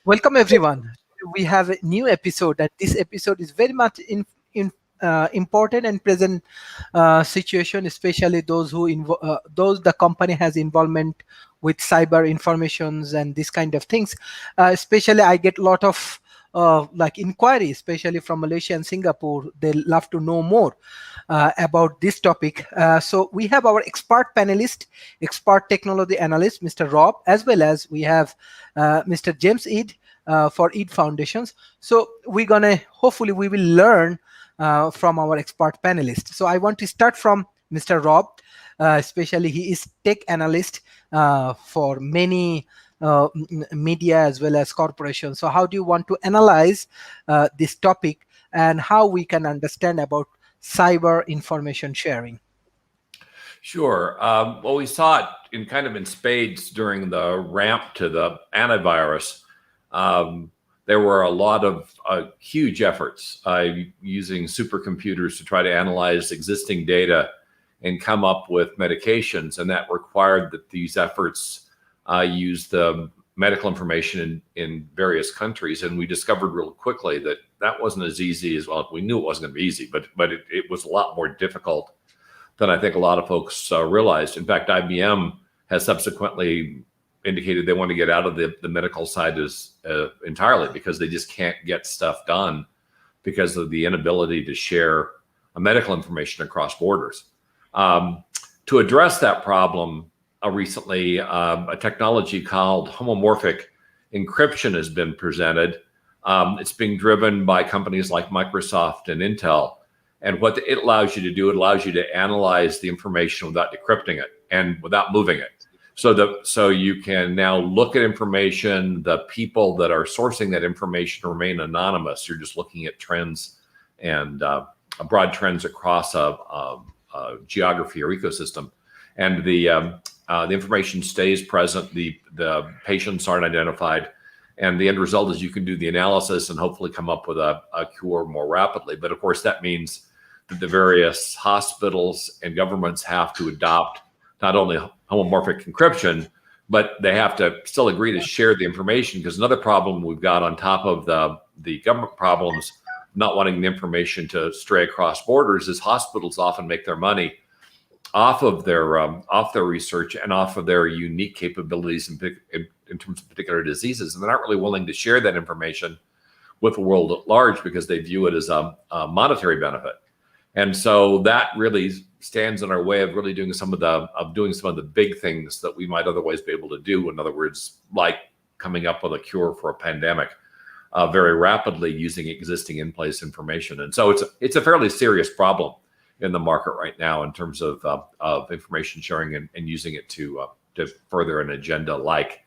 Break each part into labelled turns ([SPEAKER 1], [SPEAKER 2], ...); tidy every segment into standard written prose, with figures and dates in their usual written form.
[SPEAKER 1] Welcome everyone. We have a new episode, and this episode is very much important and present situation, especially those the company has involvement with cyber informations and this kind of things. Especially, I get a lot of like inquiry, especially from Malaysia and Singapore. They love to know more about this topic. So we have our expert panelist, expert technology analyst, Mr. Rob, as well as we have Mr. James Eid for Eid Foundations. So we're gonna hopefully we will learn from our expert panelists. So I want to start from Mr. Rob, especially he is tech analyst for many media as well as corporations. So how do you want to analyze this topic and how we can understand about cyber information sharing?
[SPEAKER 2] Sure. Well, we saw it in spades during the ramp to the antivirus. There were a lot of huge efforts using supercomputers to try to analyze existing data and come up with medications, and that required that these efforts use the medical information in various countries. And we discovered real quickly that that wasn't as easy as well. We knew it wasn't going to be easy, but it was a lot more difficult than I think a lot of folks realized. In fact, IBM has subsequently indicated they want to get out of the medical side entirely because they just can't get stuff done because of the inability to share medical information across borders. To address that problem, recently a technology called homomorphic encryption has been presented. It's being driven by companies like Microsoft and Intel. And what it allows you to do, it allows you to analyze the information without decrypting it and without moving it. So you can now look at information. The people that are sourcing that information remain anonymous. You're just looking at trends and broad trends across a geography or ecosystem, and the information stays present. The patients aren't identified, and the end result is you can do the analysis and hopefully come up with a cure more rapidly. But of course, that means that the various hospitals and governments have to adopt not only homomorphic encryption, but they have to still agree to share the information, because another problem we've got on top of the government problems not wanting the information to stray across borders is hospitals often make their money off of their research and off of their unique capabilities in terms of particular diseases, and they're not really willing to share that information with the world at large because they view it as a monetary benefit. And so that really stands in our way of really doing some of the big things that we might otherwise be able to do. In other words, like coming up with a cure for a pandemic very rapidly using existing in-place information. And so it's a fairly serious problem in the market right now in terms of information sharing and using it to further an agenda like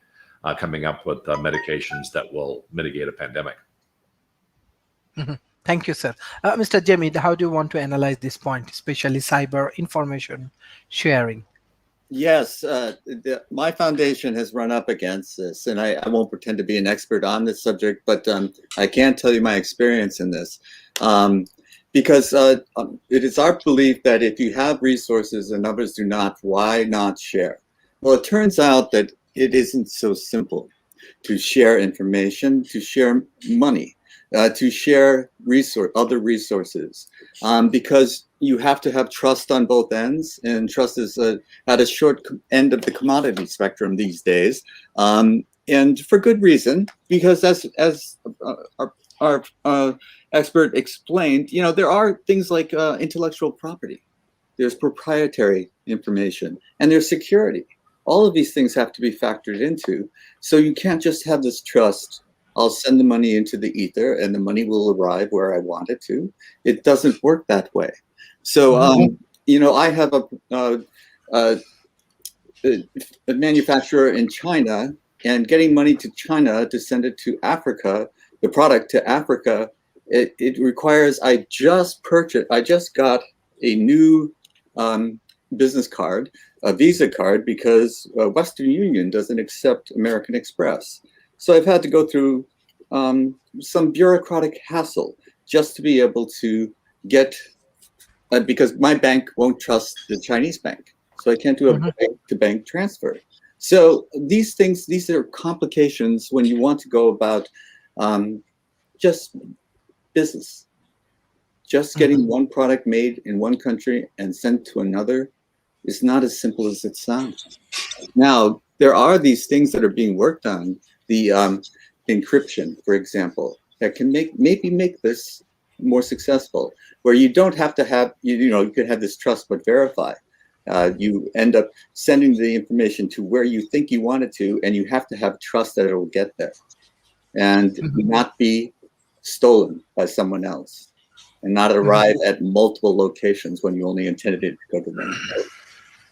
[SPEAKER 2] coming up with medications that will mitigate a pandemic.
[SPEAKER 1] Mm-hmm. Thank you, sir. Mr. Jamie, how do you want to analyze this point, especially cyber information sharing?
[SPEAKER 3] Yes, my foundation has run up against this, and I won't pretend to be an expert on this subject, but I can tell you my experience in this. Because it is our belief that if you have resources and others do not, why not share? Well, it turns out that it isn't so simple to share information, to share money, to share other resources, because you have to have trust on both ends, and trust is at a short end of the commodity spectrum these days, and for good reason, because as our expert explained, there are things like intellectual property, there's proprietary information, and there's security. All of these things have to be factored into, so you can't just have this trust. I'll send the money into the ether and the money will arrive where I want it to. It doesn't work that way. So, I have a manufacturer in China, and getting money to China to send it to Africa, the product to Africa, it requires, I just got a new business card, a Visa card, because Western Union doesn't accept American Express. So I've had to go through some bureaucratic hassle just to be able to get, because my bank won't trust the Chinese bank. So I can't do a bank-to-bank transfer. So these things, these are complications when you want to go about just business. Just getting one product made in one country and sent to another is not as simple as it sounds. Now, there are these things that are being worked on, the encryption, for example, that can maybe make this more successful, where you don't have to have, you could have this trust but verify. You end up sending the information to where you think you want it to, and you have to have trust that it will get there and not be stolen by someone else, and not arrive at multiple locations when you only intended it to go to one.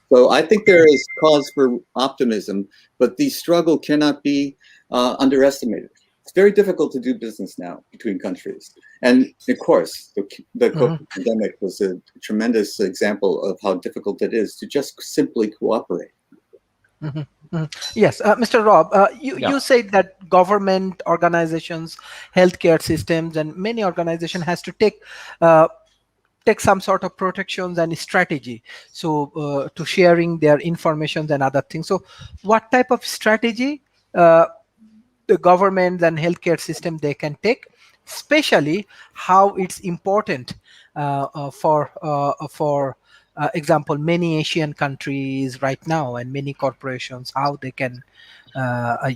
[SPEAKER 3] So I think there is cause for optimism, but the struggle cannot be underestimated. It's very difficult to do business now between countries. And of course, the COVID pandemic was a tremendous example of how difficult it is to just simply cooperate.
[SPEAKER 1] Yes, Mr. Rob, you said that government organizations, healthcare systems, and many organizations has to take some sort of protections and strategy, so to sharing their information and other things. So what type of strategy the government and healthcare system they can take, especially how it's important for example, many Asian countries right now and many corporations, how they can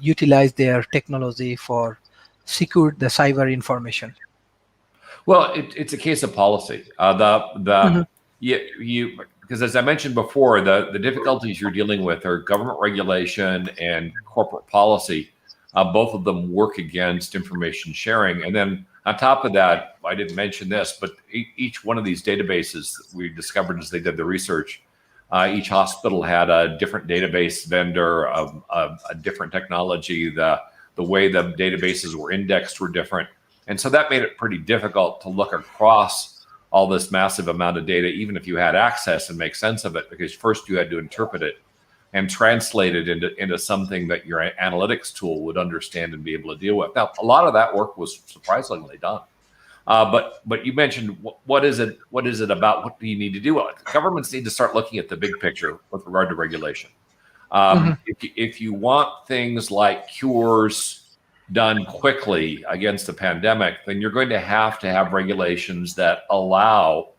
[SPEAKER 1] utilize their technology for secure the cyber information.
[SPEAKER 2] Well, it's a case of policy. Because as I mentioned before, the difficulties you're dealing with are government regulation and corporate policy. Both of them work against information sharing. And then on top of that, I didn't mention this, but each one of these databases we discovered as they did the research, each hospital had a different database vendor, a different technology. The way the databases were indexed were different. And so that made it pretty difficult to look across all this massive amount of data, even if you had access and make sense of it, because first you had to interpret it and translate it into something that your analytics tool would understand and be able to deal with. Now, a lot of that work was surprisingly done. But you mentioned what is it about? What do you need to do? Well, governments need to start looking at the big picture with regard to regulation. If you want things like cures done quickly against a pandemic, then you're going to have regulations that allow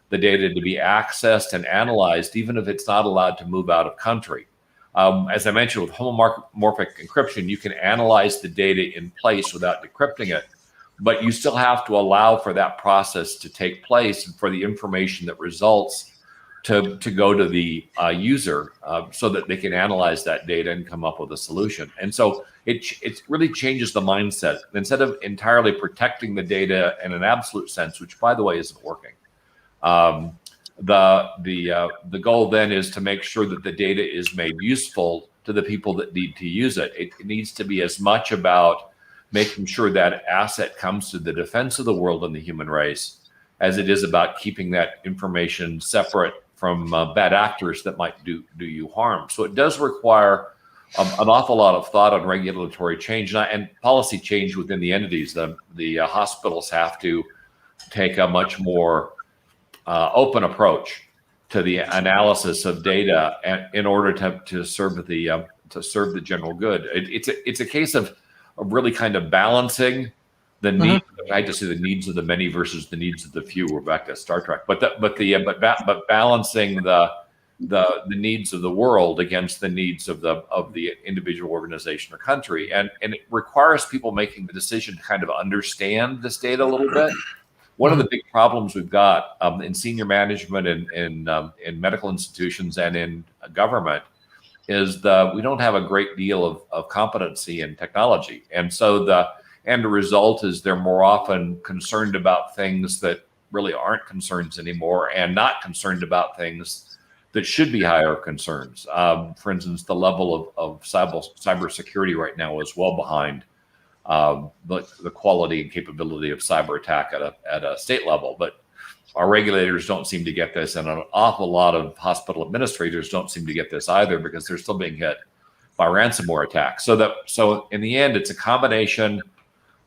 [SPEAKER 2] the data to be accessed and analyzed, even if it's not allowed to move out of country. As I mentioned, with homomorphic encryption, you can analyze the data in place without decrypting it, but you still have to allow for that process to take place and for the information that results to go to the user so that they can analyze that data and come up with a solution. And so it really changes the mindset. Instead of entirely protecting the data in an absolute sense, which by the way isn't working, the goal then is to make sure that the data is made useful to the people that need to use it. It needs to be as much about making sure that asset comes to the defense of the world and the human race as it is about keeping that information separate from bad actors that might do you harm. So it does require an awful lot of thought on regulatory change and policy change within the entities. The hospitals have to take a much more open approach to the analysis of data in order to serve the general good. It's a case of really kind of balancing the need. I just say the needs of the many versus the needs of the few. We're back to Star Trek, but balancing the needs of the world against the needs of the individual organization or country, and it requires people making the decision to kind of understand this data a little bit. One of the big problems we've got in senior management in medical institutions and in government is we don't have a great deal of competency in technology. And so the end result is they're more often concerned about things that really aren't concerns anymore and not concerned about things that should be higher concerns. For instance, the level of cybersecurity right now is well behind the quality and capability of cyber attack at a state level. But our regulators don't seem to get this, and an awful lot of hospital administrators don't seem to get this either, because they're still being hit by ransomware attacks. So in the end, it's a combination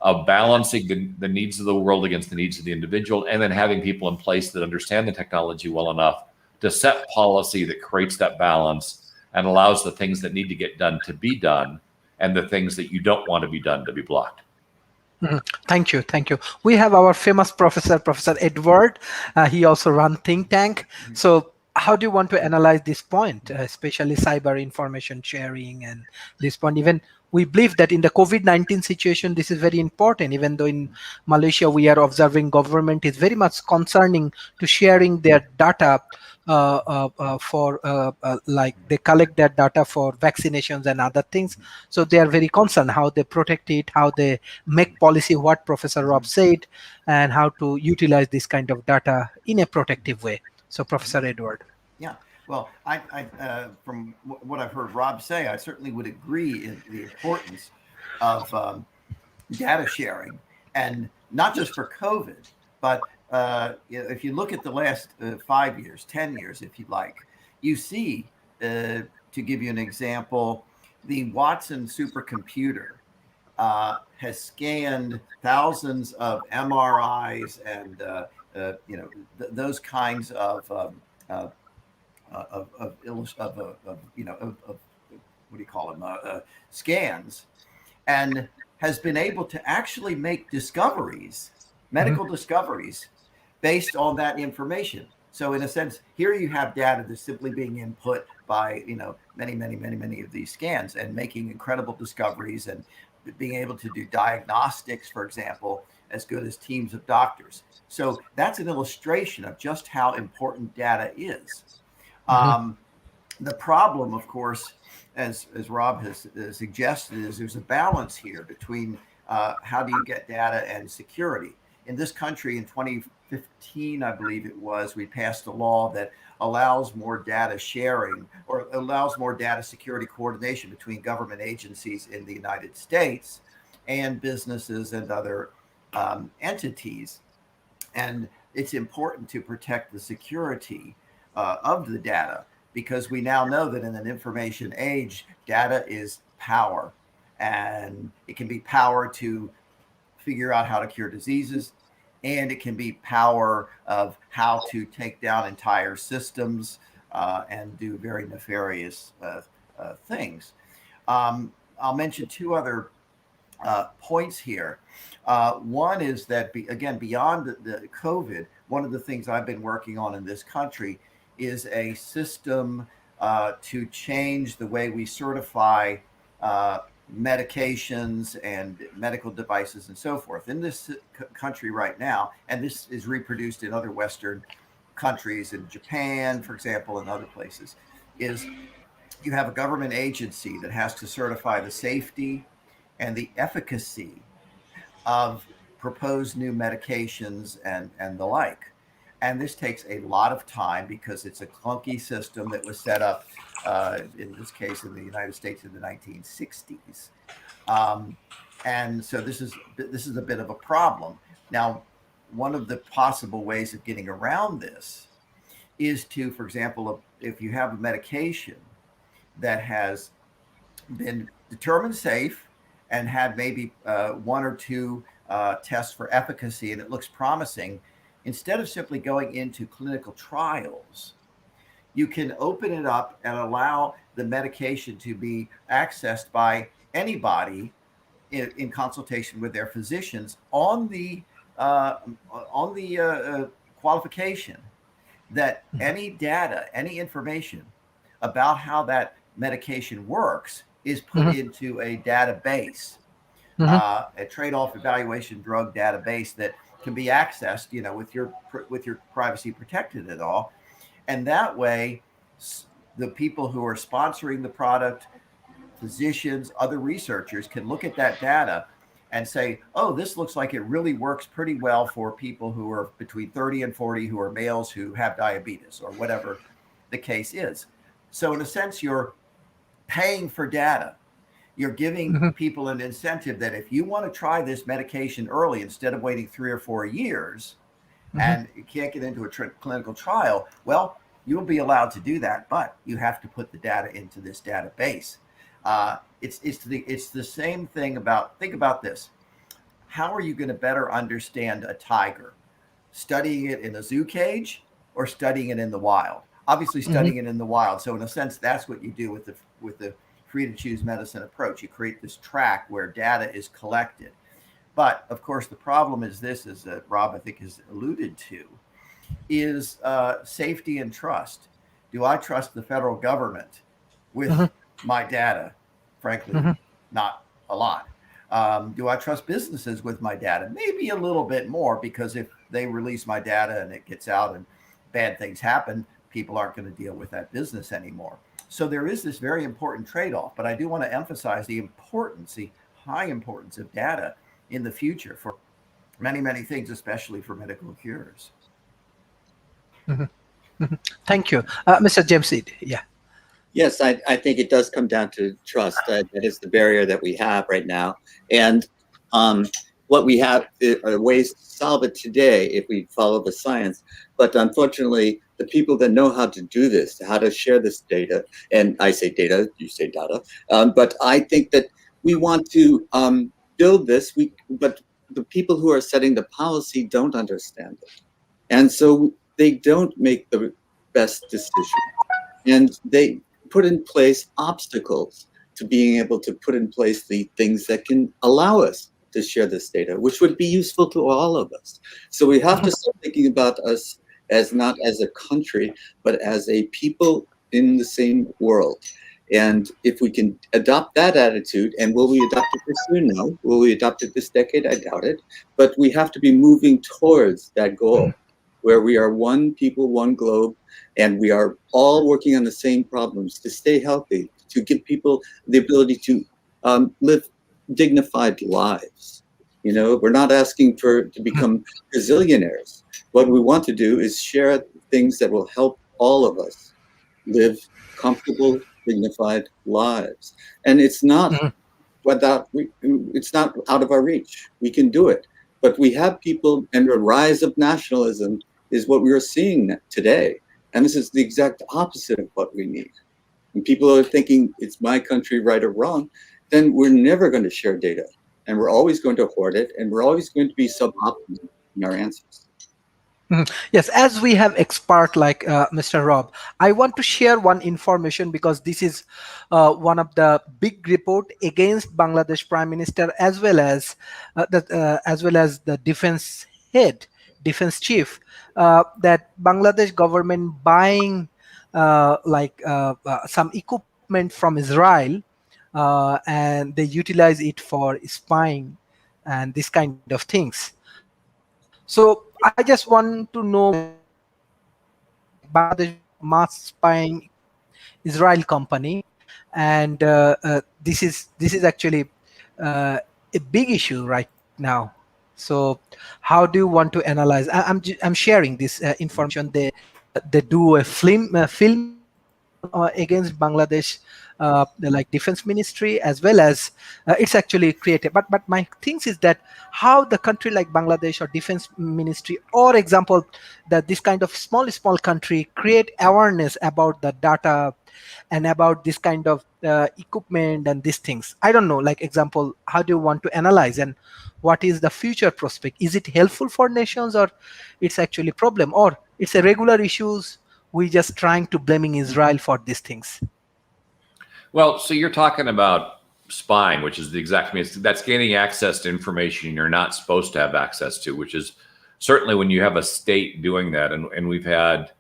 [SPEAKER 2] of balancing the needs of the world against the needs of the individual, and then having people in place that understand the technology well enough to set policy that creates that balance and allows the things that need to get done to be done, and the things that you don't want to be done to be blocked.
[SPEAKER 1] Thank you, thank you. We have our famous professor, Professor Edward. He also runs think tank. So how do you want to analyze this point, especially cyber information sharing and this point? Even we believe that in the COVID-19 situation, this is very important, even though in Malaysia, we are observing government is very much concerning to sharing their data for like they collect their data for vaccinations and other things. So they are very concerned how they protect it, how they make policy, what Professor Rob said, and how to utilize this kind of data in a protective way. So Professor Edward.
[SPEAKER 4] Yeah, well, from what I've heard Rob say, I certainly would agree in the importance of data sharing, and not just for COVID, but if you look at the last 5 years, 10 years, if you'd like, you see, to give you an example, the Watson supercomputer has scanned thousands of MRIs and those kinds of what do you call them, scans, and has been able to actually make discoveries, medical discoveries, based on that information. So in a sense, here you have data that's simply being input by many of these scans and making incredible discoveries and being able to do diagnostics, for example, as good as teams of doctors. So that's an illustration of just how important data is. The problem, of course, as Rob has suggested, is there's a balance here between how do you get data and security. In this country, in 2015, I believe it was, we passed a law that allows more data sharing, or allows more data security coordination between government agencies in the United States and businesses and other entities. And it's important to protect the security of the data, because we now know that in an information age, data is power, and it can be power to figure out how to cure diseases, and it can be power of how to take down entire systems and do very nefarious things. I'll mention two other points here. One is that, beyond the COVID, one of the things I've been working on in this country is a system to change the way we certify medications and medical devices and so forth. In this country right now, and this is reproduced in other Western countries, in Japan, for example, and other places, is you have a government agency that has to certify the safety and the efficacy of proposed new medications and the like. And this takes a lot of time because it's a clunky system that was set up, in this case, in the United States in the 1960s. And so this is a bit of a problem. Now, one of the possible ways of getting around this is to, for example, if you have a medication that has been determined safe and had maybe one or two tests for efficacy and it looks promising, instead of simply going into clinical trials, you can open it up and allow the medication to be accessed by anybody in consultation with their physicians on the qualification that any data, any information about how that medication works is put into a database, a trade-off evaluation drug database that can be accessed, with your privacy protected and all. And that way, the people who are sponsoring the product, physicians, other researchers, can look at that data and say, oh, this looks like it really works pretty well for people who are between 30 and 40 who are males who have diabetes, or whatever the case is. So in a sense, you're paying for data. You're giving people an incentive that if you want to try this medication early, instead of waiting 3 or 4 years, and you can't get into a clinical trial, well, you'll be allowed to do that, but you have to put the data into this database. It's the same thing think about this. How are you going to better understand a tiger? Studying it in a zoo cage or studying it in the wild? obviously studying it in the wild. So in a sense, that's what you do with the free to choose medicine approach. You create this track where data is collected. But of course, the problem is this, as Rob, I think, has alluded to, is safety and trust. Do I trust the federal government with my data? Frankly, not a lot. Do I trust businesses with my data? Maybe a little bit more, because if they release my data and it gets out and bad things happen, people aren't going to deal with that business anymore. So there is this very important trade-off, but I do want to emphasize the importance, the high importance of data in the future for many, many things, especially for medical cures.
[SPEAKER 1] Thank you. Mr. James Eid, yeah.
[SPEAKER 3] Yes, I think it does come down to trust. That is the barrier that we have right now. And what we have are ways to solve it today if we follow the science. But unfortunately, the people that know how to do this, how to share this data, and I say data, you say data, but I think that we want to build this, but the people who are setting the policy don't understand it. And so they don't make the best decision. And they put in place obstacles to being able to put in place the things that can allow us to share this data, which would be useful to all of us. So we have to start thinking about us as not as a country, but as a people in the same world. And if we can adopt that attitude, and will we adopt it this year? No. Will we adopt it this decade? I doubt it. But we have to be moving towards that goal, where we are one people, one globe, and we are all working on the same problems to stay healthy, to give people the ability to live dignified lives. You know, we're not asking to become gazillionaires. What we want to do is share things that will help all of us live comfortable, dignified lives. And it's not it's not out of our reach. We can do it. But we have people, and the rise of nationalism is what we are seeing today. And this is the exact opposite of what we need. When people are thinking it's my country, right or wrong, then we're never going to share data. And we're always going to hoard it, and we're always going to be suboptimal in our answers.
[SPEAKER 1] Yes, as we have expert like Mr. Rob, I want to share one information, because this is one of the big report against Bangladesh Prime Minister, as well as the defense head, defense chief, that Bangladesh government buying some equipment from Israel, and they utilize it for spying and this kind of things. So I just want to know, Bangladesh mass spying Israel company, and this is actually a big issue right now. So how do you want to analyze? I'm sharing this information. They do a film against Bangladesh, like defense ministry, as well as it's actually created. But my things is that how the country like Bangladesh or defense ministry, or example, that this kind of small country create awareness about the data and about this kind of equipment and these things. I don't know, like example, how do you want to analyze, and what is the future prospect? Is it helpful for nations, or it's actually problem, or it's a regular issues? We just trying to blaming Israel for these things.
[SPEAKER 2] Well, so you're talking about spying, which is the exact means that's gaining access to information you're not supposed to have access to, which is certainly when you have a state doing that. And we've had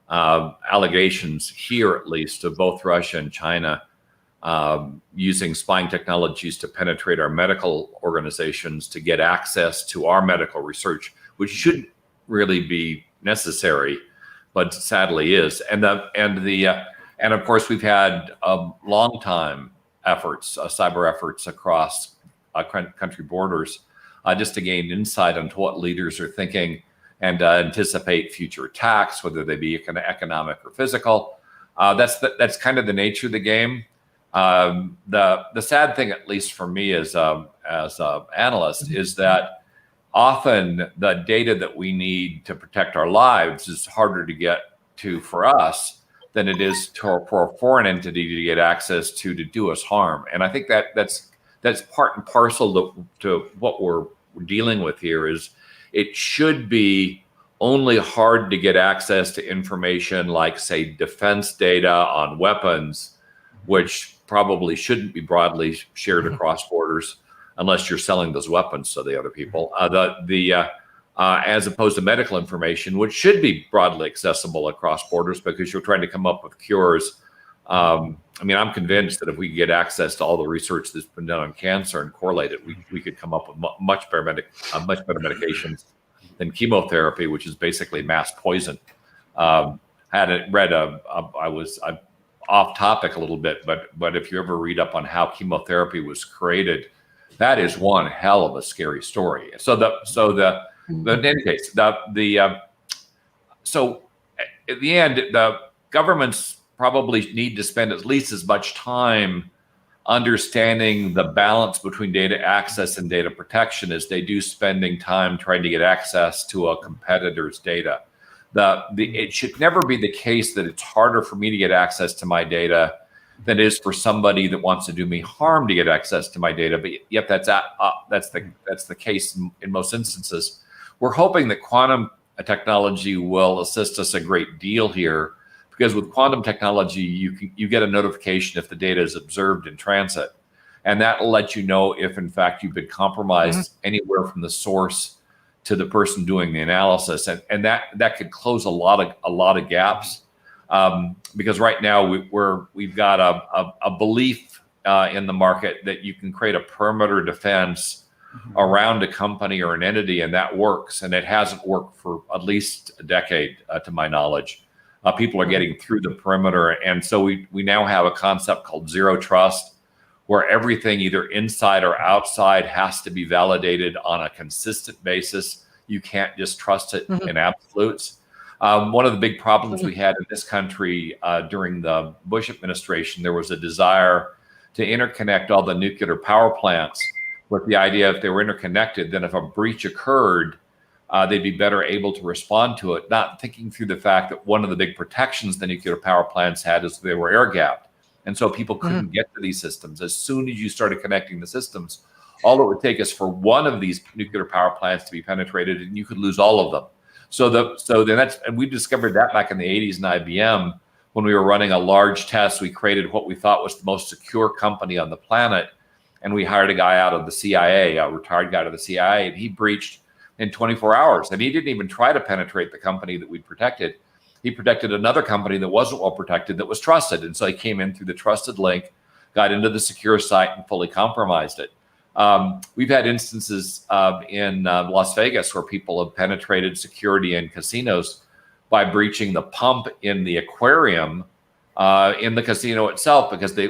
[SPEAKER 2] allegations here, at least, of both Russia and China using spying technologies to penetrate our medical organizations to get access to our medical research, which shouldn't really be necessary, but sadly is. And of course, we've had long time efforts, cyber efforts across country borders, just to gain insight into what leaders are thinking and anticipate future attacks, whether they be economic or physical. That's kind of the nature of the game. The sad thing, at least for me as an analyst, is that often the data that we need to protect our lives is harder to get to for us than it is for a foreign entity to get access to do us harm. And I think that's part and parcel to what we're dealing with here. Is it should be only hard to get access to information like, say, defense data on weapons, which probably shouldn't be broadly shared across borders unless you're selling those weapons to the other people. As opposed to medical information, which should be broadly accessible across borders because you're trying to come up with cures. I mean, I'm convinced that if we get access to all the research that's been done on cancer and correlate it, we could come up with much better medications than chemotherapy, which is basically mass poison. I was off topic a little bit, but if you ever read up on how chemotherapy was created, that is one hell of a scary story. In any case, so at the end, the governments probably need to spend at least as much time understanding the balance between data access and data protection as they do spending time trying to get access to a competitor's data. It should never be the case that it's harder for me to get access to my data than it is for somebody that wants to do me harm to get access to my data. But yet that's the case in most instances. We're hoping that quantum technology will assist us a great deal here, because with quantum technology, you get a notification if the data is observed in transit, and that will let you know if, in fact, you've been compromised anywhere from the source to the person doing the analysis, and that could close a lot of gaps, because right now we've got a belief in the market that you can create a perimeter defense around a company or an entity, and that works, and it hasn't worked for at least a decade, to my knowledge. People are getting through the perimeter, and so we now have a concept called zero trust, where everything either inside or outside has to be validated on a consistent basis. You can't just trust it in absolutes. One of the big problems we had in this country during the Bush administration, there was a desire to interconnect all the nuclear power plants with the idea if they were interconnected, then if a breach occurred, they'd be better able to respond to it, not thinking through the fact that one of the big protections the nuclear power plants had is they were air gapped. And so people couldn't get to these systems. As soon as you started connecting the systems, all it would take is for one of these nuclear power plants to be penetrated, and you could lose all of them. And we discovered that back in the 80s in IBM, when we were running a large test. We created what we thought was the most secure company on the planet, and we hired a guy out of the CIA, a retired guy out of the CIA, and he breached in 24 hours. And he didn't even try to penetrate the company that we protected. He protected another company that wasn't well protected, that was trusted. And so he came in through the trusted link, got into the secure site, and fully compromised it. We've had instances in Las Vegas where people have penetrated security in casinos by breaching the pump in the aquarium in the casino itself, because the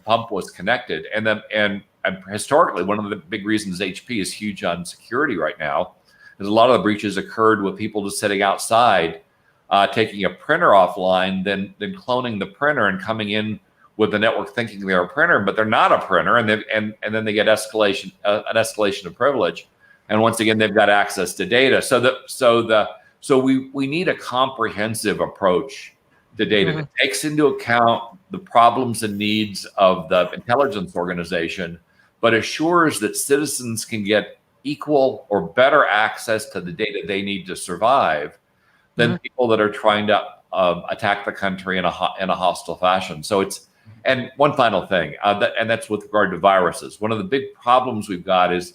[SPEAKER 2] pump was connected. And historically, one of the big reasons HP is huge on security right now is a lot of the breaches occurred with people just sitting outside, taking a printer offline, then cloning the printer and coming in with the network thinking they're a printer, but they're not a printer, and then they get an escalation of privilege, and once again they've got access to data. So we need a comprehensive approach to data that takes into account the problems and needs of the intelligence organization, but assures that citizens can get equal or better access to the data they need to survive than people that are trying to attack the country in a hostile fashion. And one final thing, and that's with regard to viruses. One of the big problems we've got is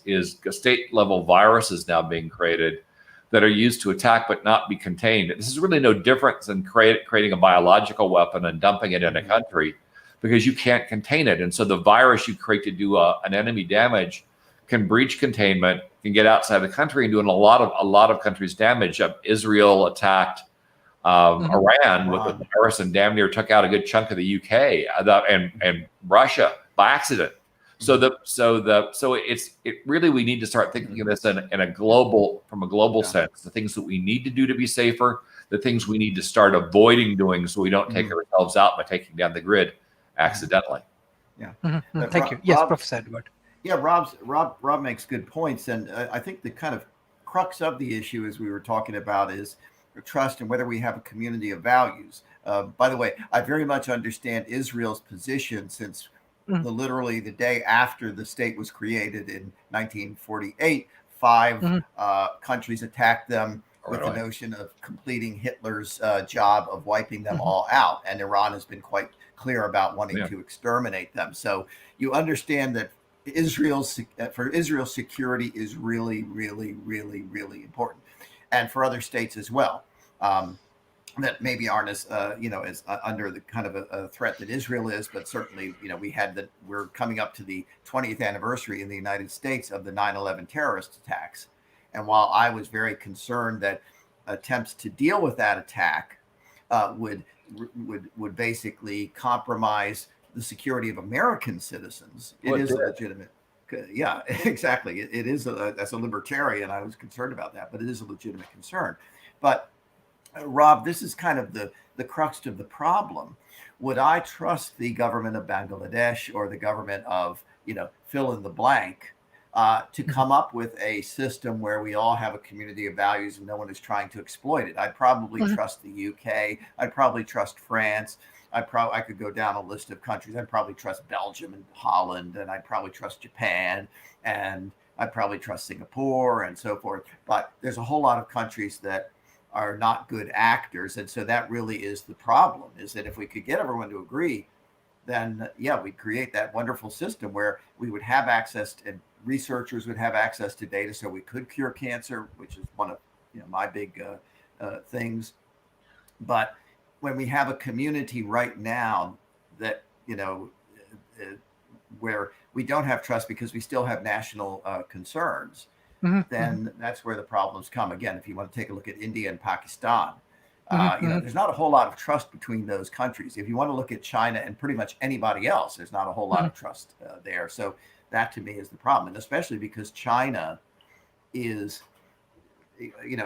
[SPEAKER 2] state-level viruses now being created that are used to attack but not be contained. This is really no different than creating a biological weapon and dumping it in a country, because you can't contain it. And so the virus you create to do an enemy damage can breach containment, can get outside the country and do a lot of countries damage. Israel attacked Iran with the virus and damn near took out a good chunk of the UK and Russia by accident. So we need to start thinking of this from a global sense. The things that we need to do to be safer, the things we need to start avoiding doing so we don't take ourselves out by taking down the grid accidentally.
[SPEAKER 4] Yeah.
[SPEAKER 1] Thank you. Yes, Professor Edward.
[SPEAKER 4] Yeah, Rob makes good points, and I think the kind of crux of the issue, as we were talking about, is trust and whether we have a community of values. By the way, I very much understand Israel's position, since literally the day after the state was created in 1948, 5 countries attacked them with the
[SPEAKER 2] Really?
[SPEAKER 4] notion of completing Hitler's job of wiping them all out. And Iran has been quite clear about wanting to exterminate them. So you understand that for Israel's security is really, really, really, really important, and for other states as well. That maybe aren't as as under the kind of a threat that Israel is, but certainly we're coming up to the 20th anniversary in the United States of the 9/11 terrorist attacks, and while I was very concerned that attempts to deal with that attack would basically compromise the security of American citizens, it is a legitimate. Yeah, exactly. It is as a libertarian, I was concerned about that, but it is a legitimate concern. But Rob, this is kind of the crux of the problem. Would I trust the government of Bangladesh or the government of, fill in the blank, to come up with a system where we all have a community of values and no one is trying to exploit it? I'd probably trust the UK. I'd probably trust France. I could go down a list of countries. I'd probably trust Belgium and Holland, and I'd probably trust Japan, and I'd probably trust Singapore and so forth. But there's a whole lot of countries that are not good actors. And so that really is the problem, is that if we could get everyone to agree, then we'd create that wonderful system where we would have access to, and researchers would have access to data so we could cure cancer, which is one of my big things. But when we have a community right now that, where we don't have trust because we still have national concerns, then that's where the problems come. Again, if you want to take a look at India and Pakistan, there's not a whole lot of trust between those countries. If you want to look at China and pretty much anybody else, there's not a whole lot of trust there. So that to me is the problem. And especially because China is,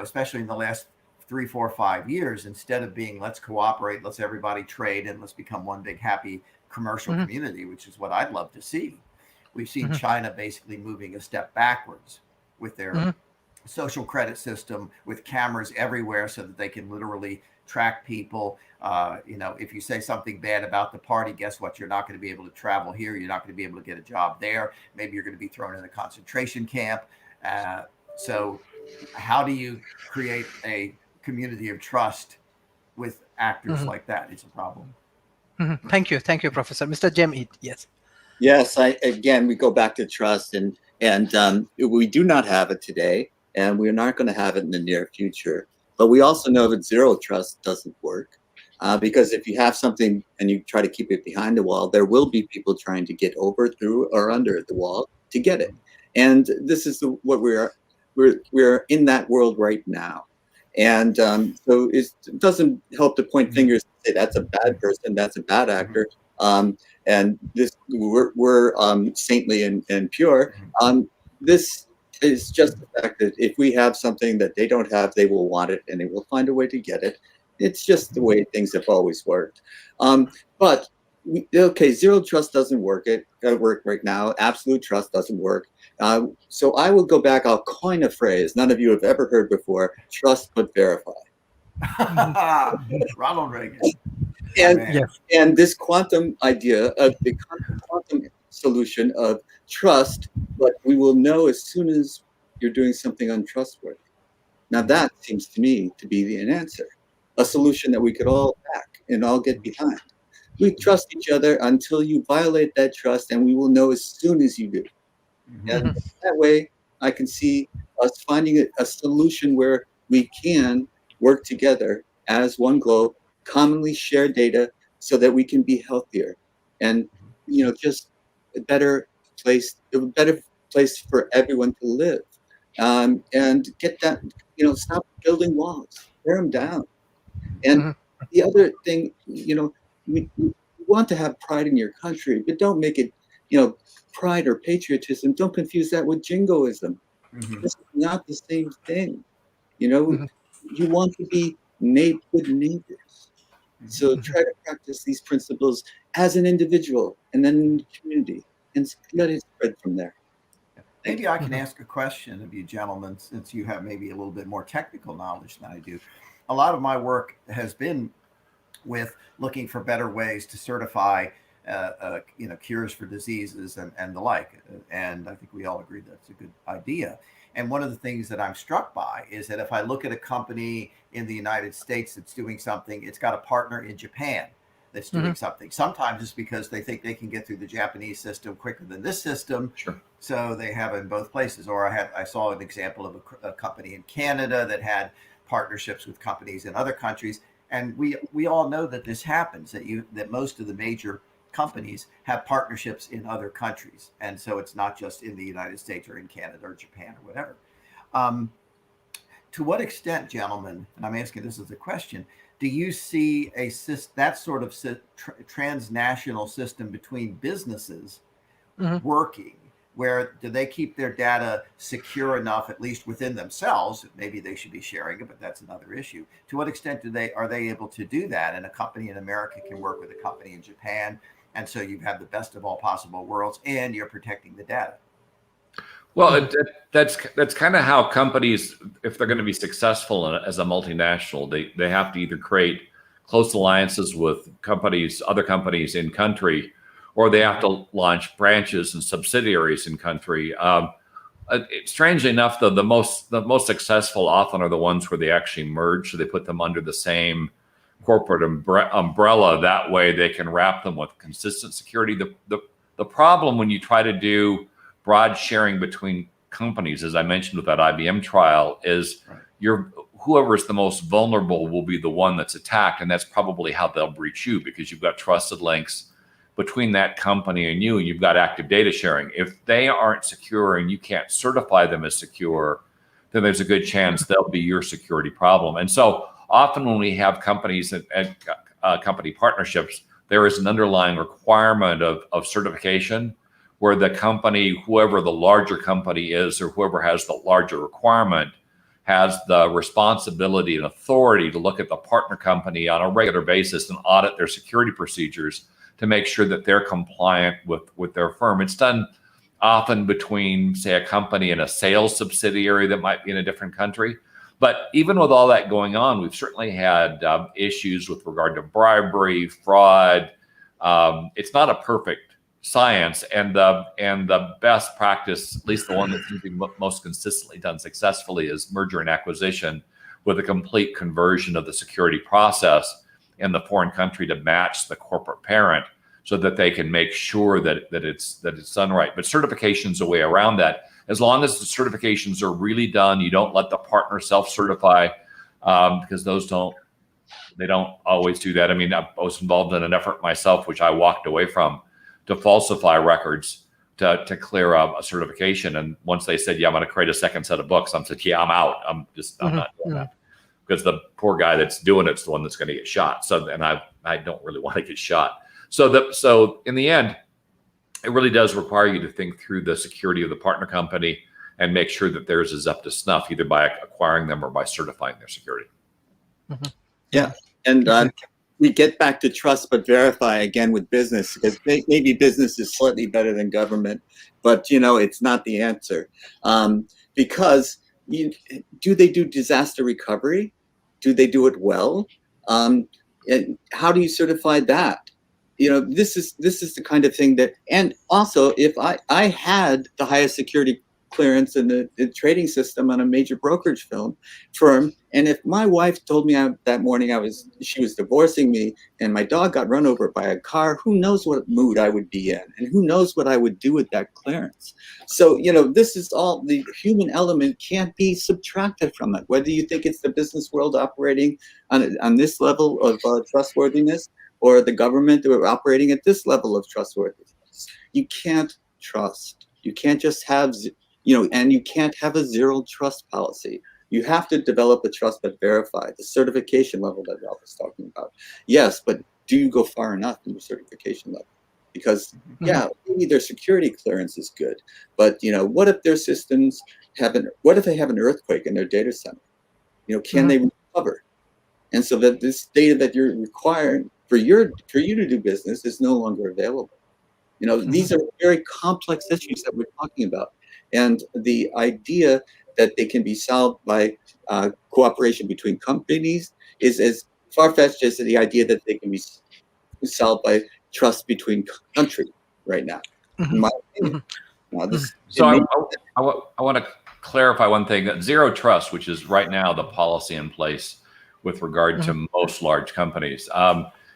[SPEAKER 4] especially in the last 3, 4, 5 years, instead of being let's cooperate, let's everybody trade, and let's become one big happy commercial community, which is what I'd love to see. We've seen China basically moving a step backwards with their social credit system, with cameras everywhere so that they can literally track people. If you say something bad about the party, guess what? You're not going to be able to travel here. You're not going to be able to get a job there. Maybe you're going to be thrown in a concentration camp. So how do you create a community of trust with actors like that? It's a problem.
[SPEAKER 1] Thank you, Professor. Mr. Jem, yes.
[SPEAKER 3] Yes, we go back to trust, and we do not have it today, and we're not going to have it in the near future. But we also know that zero trust doesn't work, because if you have something and you try to keep it behind the wall, there will be people trying to get over, through, or under the wall to get it. And this is what we're in that world right now. And so it doesn't help to point fingers and say that's a bad person, that's a bad actor. And this we're saintly and pure. This is just the fact that if we have something that they don't have, they will want it and they will find a way to get it. It's just the way things have always worked. But zero trust doesn't work. It work right now. Absolute trust doesn't work. So I will go back. I'll coin a phrase none of you have ever heard before: trust but verify.
[SPEAKER 4] Ronald Reagan.
[SPEAKER 3] And this quantum idea of the quantum solution of trust, but we will know as soon as you're doing something untrustworthy. Now that seems to me to be an answer, a solution that we could all back and all get behind. We trust each other until you violate that trust, and we will know as soon as you do. And that way, I can see us finding a solution where we can work together as one globe, commonly share data so that we can be healthier and, just a better place for everyone to live. And get that, stop building walls, tear them down. And the other thing, we want to have pride in your country, but don't make it, pride or patriotism. Don't confuse that with jingoism. This is not the same thing. You want to be good neighbors. So try to practice these principles as an individual and then in the community, and let it spread from there.
[SPEAKER 4] Maybe I can ask a question of you gentlemen, since you have maybe a little bit more technical knowledge than I do. A lot of my work has been with looking for better ways to certify cures for diseases and the like. And I think we all agree that's a good idea. And one of the things that I'm struck by is that if I look at a company in the United States that's doing something, it's got a partner in Japan that's doing something. Sometimes it's because they think they can get through the Japanese system quicker than this system.
[SPEAKER 2] Sure.
[SPEAKER 4] So they have it in both places. Or I saw an example of a company in Canada that had partnerships with companies in other countries. And we all know that this happens, that most of the major companies have partnerships in other countries. And so it's not just in the United States or in Canada or Japan or whatever. To what extent, gentlemen, and I'm asking this as a question, do you see that sort of transnational system between businesses working? Where do they keep their data secure enough, at least within themselves? Maybe they should be sharing it, but that's another issue. To what extent are they able to do that? And a company in America can work with a company in Japan, and so you have the best of all possible worlds, and you're protecting the data.
[SPEAKER 2] Well, that's kind of how companies, if they're going to be successful as a multinational, they have to either create close alliances with other companies in country, or they have to launch branches and subsidiaries in country. Strangely enough, though, the most successful often are the ones where they actually merge, so they put them under the same corporate umbrella. That way, they can wrap them with consistent security. The problem when you try to do broad sharing between companies, as I mentioned with that IBM trial, is whoever is the most vulnerable will be the one that's attacked, and that's probably how they'll breach you, because you've got trusted links between that company and you, and you've got active data sharing. If they aren't secure and you can't certify them as secure, then there's a good chance they'll be your security problem. And so often when we have companies and company partnerships, there is an underlying requirement of certification where the company, whoever the larger company is or whoever has the larger requirement, has the responsibility and authority to look at the partner company on a regular basis and audit their security procedures to make sure that they're compliant with their firm. It's done often between, say, a company and a sales subsidiary that might be in a different country. But even with all that going on, we've certainly had issues with regard to bribery, fraud. It's not a perfect science, and the best practice, at least the one that's being most consistently done successfully, is merger and acquisition with a complete conversion of the security process in the foreign country to match the corporate parent, so that they can make sure that it's done right. But certification's a way around that. As long as the certifications are really done, you don't let the partner self-certify, because they don't always do that. I mean, I was involved in an effort myself, which I walked away from, to falsify records to clear a certification. And once they said, yeah, I'm going to create a second set of books, I said, yeah, I'm out. I'm not doing that. Because the poor guy that's doing it's the one that's going to get shot. So, and I don't really want to get shot. So in the end, it really does require you to think through the security of the partner company and make sure that theirs is up to snuff, either by acquiring them or by certifying their security.
[SPEAKER 3] Yeah, and we get back to trust but verify again with business, because maybe business is slightly better than government, but it's not the answer, because do they do disaster recovery? Do they do it well? And how do you certify that? This is the kind of thing that, and also if I had the highest security clearance in the trading system on a major brokerage firm, and if my wife told me that morning she was divorcing me and my dog got run over by a car, who knows what mood I would be in, and who knows what I would do with that clearance. So this is all, the human element can't be subtracted from it, whether you think it's the business world operating on this level of trustworthiness, or the government that are operating at this level of trustworthiness. You can't trust. You can't just have, and you can't have a zero trust policy. You have to develop a trust but verify, the certification level that Ralph was talking about. Yes, but do you go far enough in your certification level? Because, yeah, maybe their security clearance is good, but, what if their systems what if they have an earthquake in their data center? Can they recover? And so that this data that you're requiring for you to do business is no longer available. These are very complex issues that we're talking about. And the idea that they can be solved by cooperation between companies is as far-fetched as the idea that they can be solved by trust between countries right now, in my opinion. Now, this
[SPEAKER 2] So I want to clarify one thing. Zero trust, which is right now the policy in place with regard to most large companies.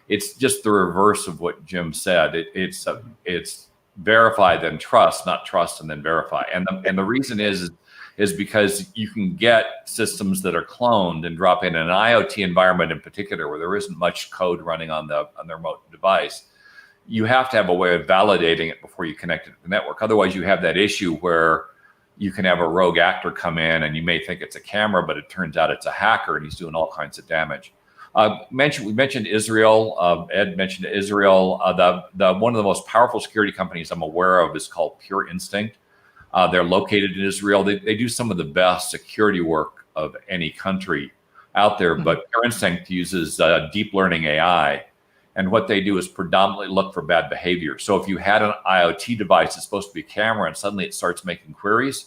[SPEAKER 2] It's just the reverse of what Jim said. It's verify then trust, not trust and then verify. And the reason is because you can get systems that are cloned and drop in an IoT environment in particular where there isn't much code running on the remote device. You have to have a way of validating it before you connect it to the network. Otherwise, you have that issue where you can have a rogue actor come in and you may think it's a camera, but it turns out it's a hacker and he's doing all kinds of damage. We mentioned Israel. Ed mentioned Israel. The one of the most powerful security companies I'm aware of is called Pure Instinct. They're located in Israel. They do some of the best security work of any country out there. But Pure Instinct uses deep learning AI. And what they do is predominantly look for bad behavior. So if you had an IoT device that's supposed to be a camera and suddenly it starts making queries,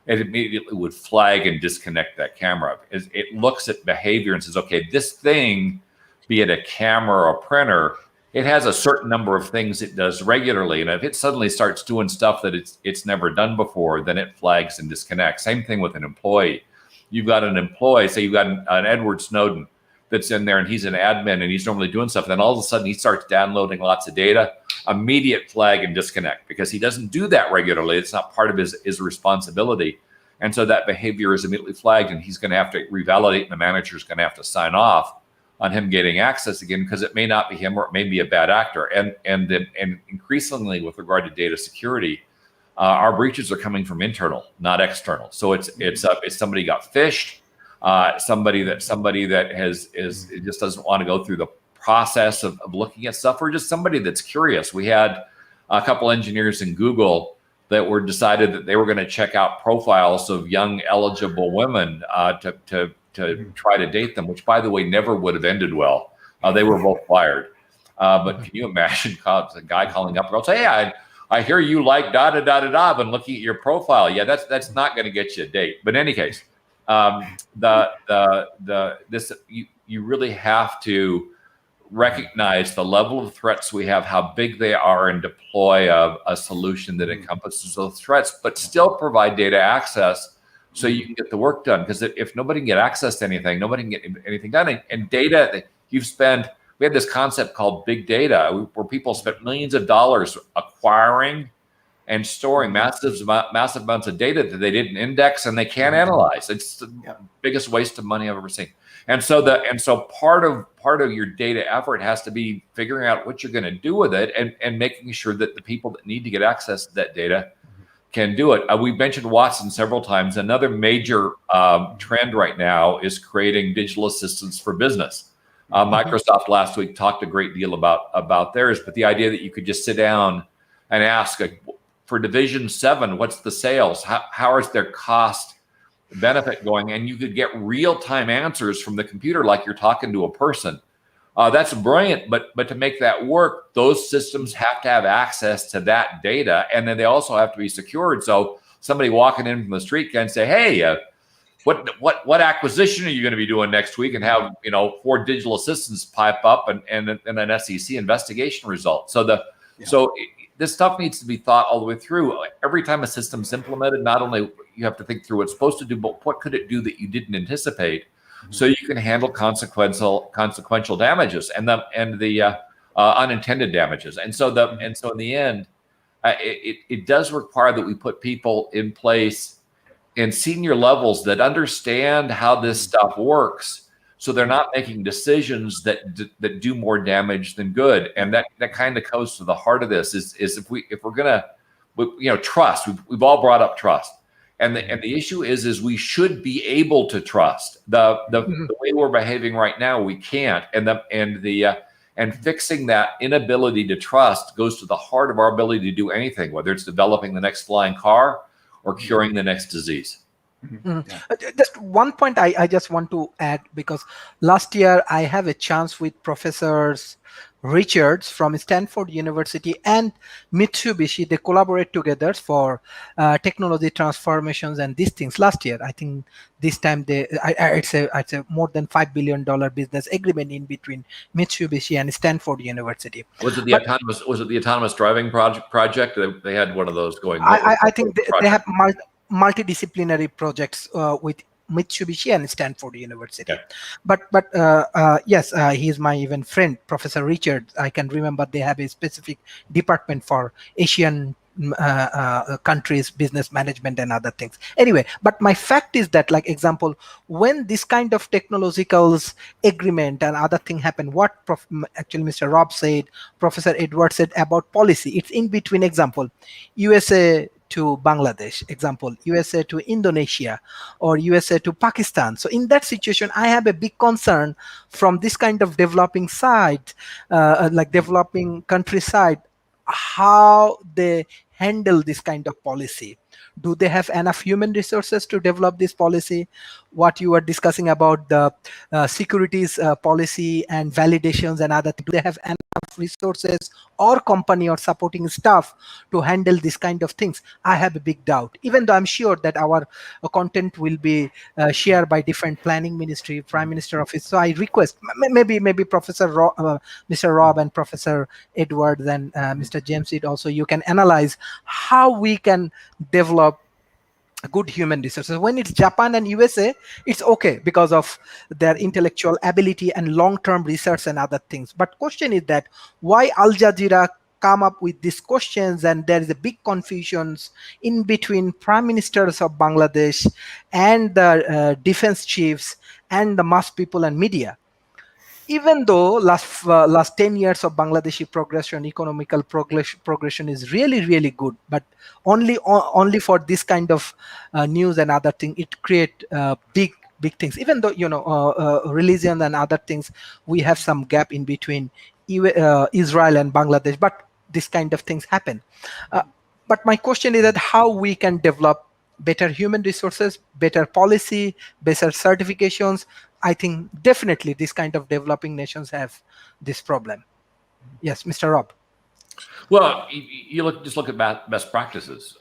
[SPEAKER 2] it immediately would flag and disconnect that camera. It looks at behavior and says, okay, this thing, be it a camera or a printer, it has a certain number of things it does regularly. And if it suddenly starts doing stuff that it's never done before, then it flags and disconnects. Same thing with an employee. You've got an employee, say you've got an Edward Snowden that's in there and he's an admin and he's normally doing stuff. Then all of a sudden he starts downloading lots of data, immediate flag and disconnect because he doesn't do that regularly. It's not part of his responsibility. And so that behavior is immediately flagged and he's going to have to revalidate and the manager is going to have to sign off on him getting access again because it may not be him or it may be a bad actor. And increasingly with regard to data security, our breaches are coming from internal, not external. So it's somebody got phished. Somebody that just doesn't want to go through the process of looking at stuff, or just somebody that's curious. We had a couple engineers in Google that were decided that they were going to check out profiles of young eligible women to try to date them, which by the way never would have ended well. They were both fired. But can you imagine a guy calling up and say, "Hey, I hear you like da da da da da," and looking at your profile. Yeah, that's not going to get you a date. But in any case. You really have to recognize the level of threats we have, how big they are, and deploy a solution that encompasses those threats, but still provide data access so you can get the work done. Because if nobody can get access to anything, nobody can get anything done. And data, we had this concept called big data, where people spent millions of dollars acquiring and storing massive amounts of data that they didn't index and they can't analyze. It's the biggest waste of money I've ever seen. And so part of your data effort has to be figuring out what you're going to do with it and making sure that the people that need to get access to that data can do it. We've mentioned Watson several times. Another major trend right now is creating digital assistants for business. Microsoft last week talked a great deal about theirs, but the idea that you could just sit down and ask for Division 7, what's the sales? How is their cost benefit going? And you could get real-time answers from the computer like you're talking to a person. That's brilliant, but to make that work, those systems have to have access to that data, and then they also have to be secured. So somebody walking in from the street can say, "Hey, what acquisition are you going to be doing next week?" and have 4 digital assistants pipe up and an SEC investigation result. So this stuff needs to be thought all the way through. Every time a system's implemented, not only you have to think through what it's supposed to do, but what could it do that you didn't anticipate, so you can handle consequential damages and the unintended damages. And so in the end, it does require that we put people in place in senior levels that understand how this stuff works. So they're not making decisions that do more damage than good, and that kind of goes to the heart of this. Is if we're gonna, trust. We've all brought up trust, and the issue is we should be able to trust. The way we're behaving right now, we can't, and fixing that inability to trust goes to the heart of our ability to do anything, whether it's developing the next flying car or curing the next disease.
[SPEAKER 1] Just one point I just want to add, because last year I have a chance with professors Richards from Stanford University and Mitsubishi, they collaborate together for technology transformations and these things last year. I think this time it's a more than $5 billion business agreement in between Mitsubishi and Stanford University.
[SPEAKER 2] Was it the
[SPEAKER 1] But
[SPEAKER 2] autonomous? Was it the autonomous driving project? They had one of those going.
[SPEAKER 1] I think they have multidisciplinary projects with Mitsubishi and Stanford University.
[SPEAKER 2] Okay.
[SPEAKER 1] But yes, he's my even friend, Professor Richard. I can remember they have a specific department for Asian countries, business management and other things. Anyway, but my fact is that, like example, when this kind of technologicals agreement and other thing happen, what actually Mr. Rob said, Professor Edward said about policy, it's in between. Example, USA to Bangladesh, example, USA to Indonesia, or USA to Pakistan. So in that situation, I have a big concern from this kind of developing side, like developing countryside, how they handle this kind of policy. Do they have enough human resources to develop this policy? What you were discussing about the securities policy and validations and other things, do they have enough resources or company or supporting staff to handle this kind of things? I have a big doubt, even though I'm sure that our content will be shared by different planning ministry, prime minister office. So I request maybe Mr. Rob and Professor Edward and Mr. James Sid also, you can analyze how we can develop good human resources. When it's Japan and USA, it's okay because of their intellectual ability and long-term research and other things. But question is that why Al Jazeera come up with these questions, and there is a big confusions in between prime ministers of Bangladesh and the defense chiefs and the mass people and media. Even though last 10 years of Bangladeshi progression, economical progression is really good, but only for this kind of news and other thing, it create big things. Even though religion and other things, we have some gap in between Israel and Bangladesh, but this kind of things happen. But my question is that how we can develop better human resources, better policy, better certifications. I think definitely this kind of developing nations have this problem. Yes, Mr. Rob.
[SPEAKER 2] Well, just look at best practices.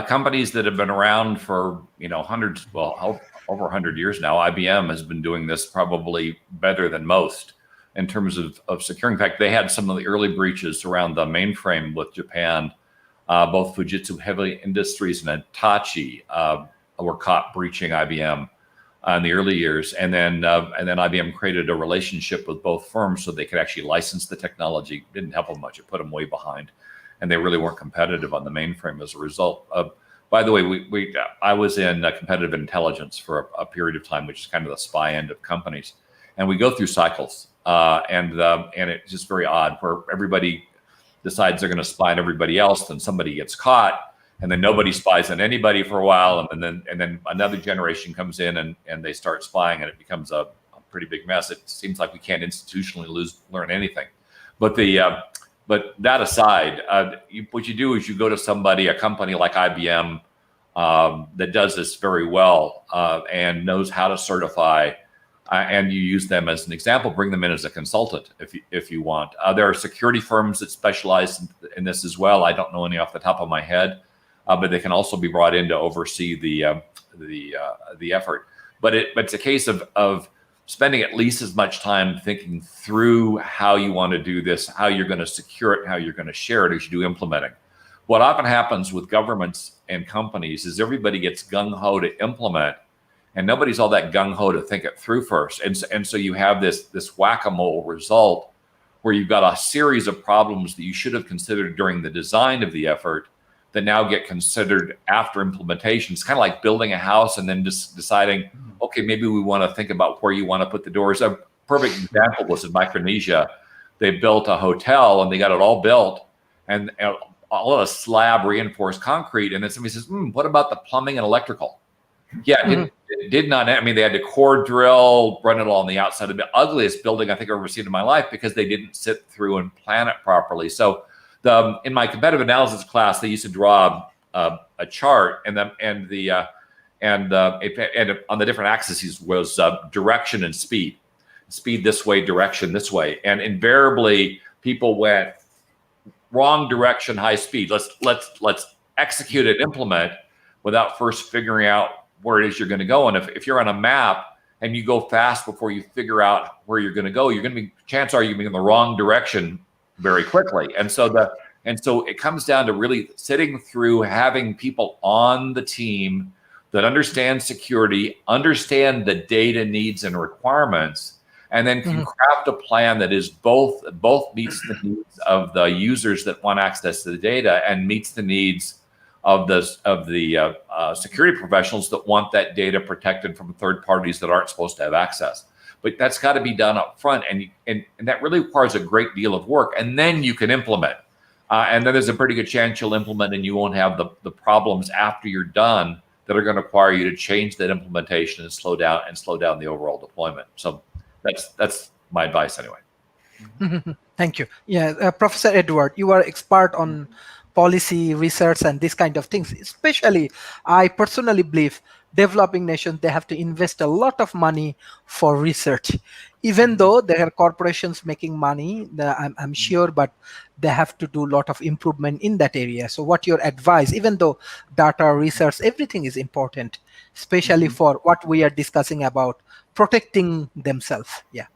[SPEAKER 2] Companies that have been around for hundreds, well, over 100 years now. IBM has been doing this probably better than most in terms of securing. In fact, they had some of the early breaches around the mainframe with Japan. Both Fujitsu Heavy Industries and Hitachi were caught breaching IBM in the early years, and then IBM created a relationship with both firms so they could actually license the technology. Didn't help them much; it put them way behind, and they really weren't competitive on the mainframe as a result. By the way, I was in competitive intelligence for a period of time, which is kind of the spy end of companies, and we go through cycles, and it's just very odd where everybody decides they're going to spy on everybody else, then somebody gets caught, and then nobody spies on anybody for a while, and then another generation comes in and they start spying, and it becomes a pretty big mess. It seems like we can't institutionally learn anything. But that aside, what you do is you go to somebody, a company like IBM, that does this very well and knows how to certify. And you use them as an example, bring them in as a consultant if you want. There are security firms that specialize in this as well. I don't know any off the top of my head, but they can also be brought in to oversee the effort. But it's a case of spending at least as much time thinking through how you want to do this, how you're going to secure it, how you're going to share it as you do implementing. What often happens with governments and companies is everybody gets gung-ho to implement, and nobody's all that gung-ho to think it through first. And so you have this whack-a-mole result where you've got a series of problems that you should have considered during the design of the effort that now get considered after implementation. It's kind of like building a house and then just deciding, okay, maybe we want to think about where you want to put the doors. A perfect example was in Micronesia. They built a hotel and they got it all built and all of a slab reinforced concrete. And then somebody says, what about the plumbing and electrical? Yeah, it did not. I mean, they had to core drill, run it all on the outside of the ugliest building I think I've ever seen in my life because they didn't sit through and plan it properly. So in my competitive analysis class, they used to draw a chart, and on the different axes was direction and speed. speed this way, direction this way. And invariably people went wrong direction, high speed. Let's execute and implement without first figuring out where it is you're going to go. And if you're on a map and you go fast before you figure out where you're going to go, chances are you're going to be in the wrong direction very quickly. And so it comes down to really sitting through, having people on the team that understand security, understand the data needs and requirements, and then can craft a plan that is both meets the needs of the users that want access to the data and meets the needs of the security professionals that want that data protected from third parties that aren't supposed to have access. But that's got to be done up front, and that really requires a great deal of work. And then you can implement, and then there's a pretty good chance you'll implement, and you won't have the problems after you're done that are going to require you to change that implementation and slow down the overall deployment. So that's my advice anyway.
[SPEAKER 1] Thank you. Yeah, Professor Edward, you are expert on policy research and this kind of things. Especially, I personally believe developing nations, they have to invest a lot of money for research. Even though there are corporations making money, I'm sure, but they have to do a lot of improvement in that area. So what your advice, even though data research, everything is important, especially for what we are discussing about protecting themselves. Yeah.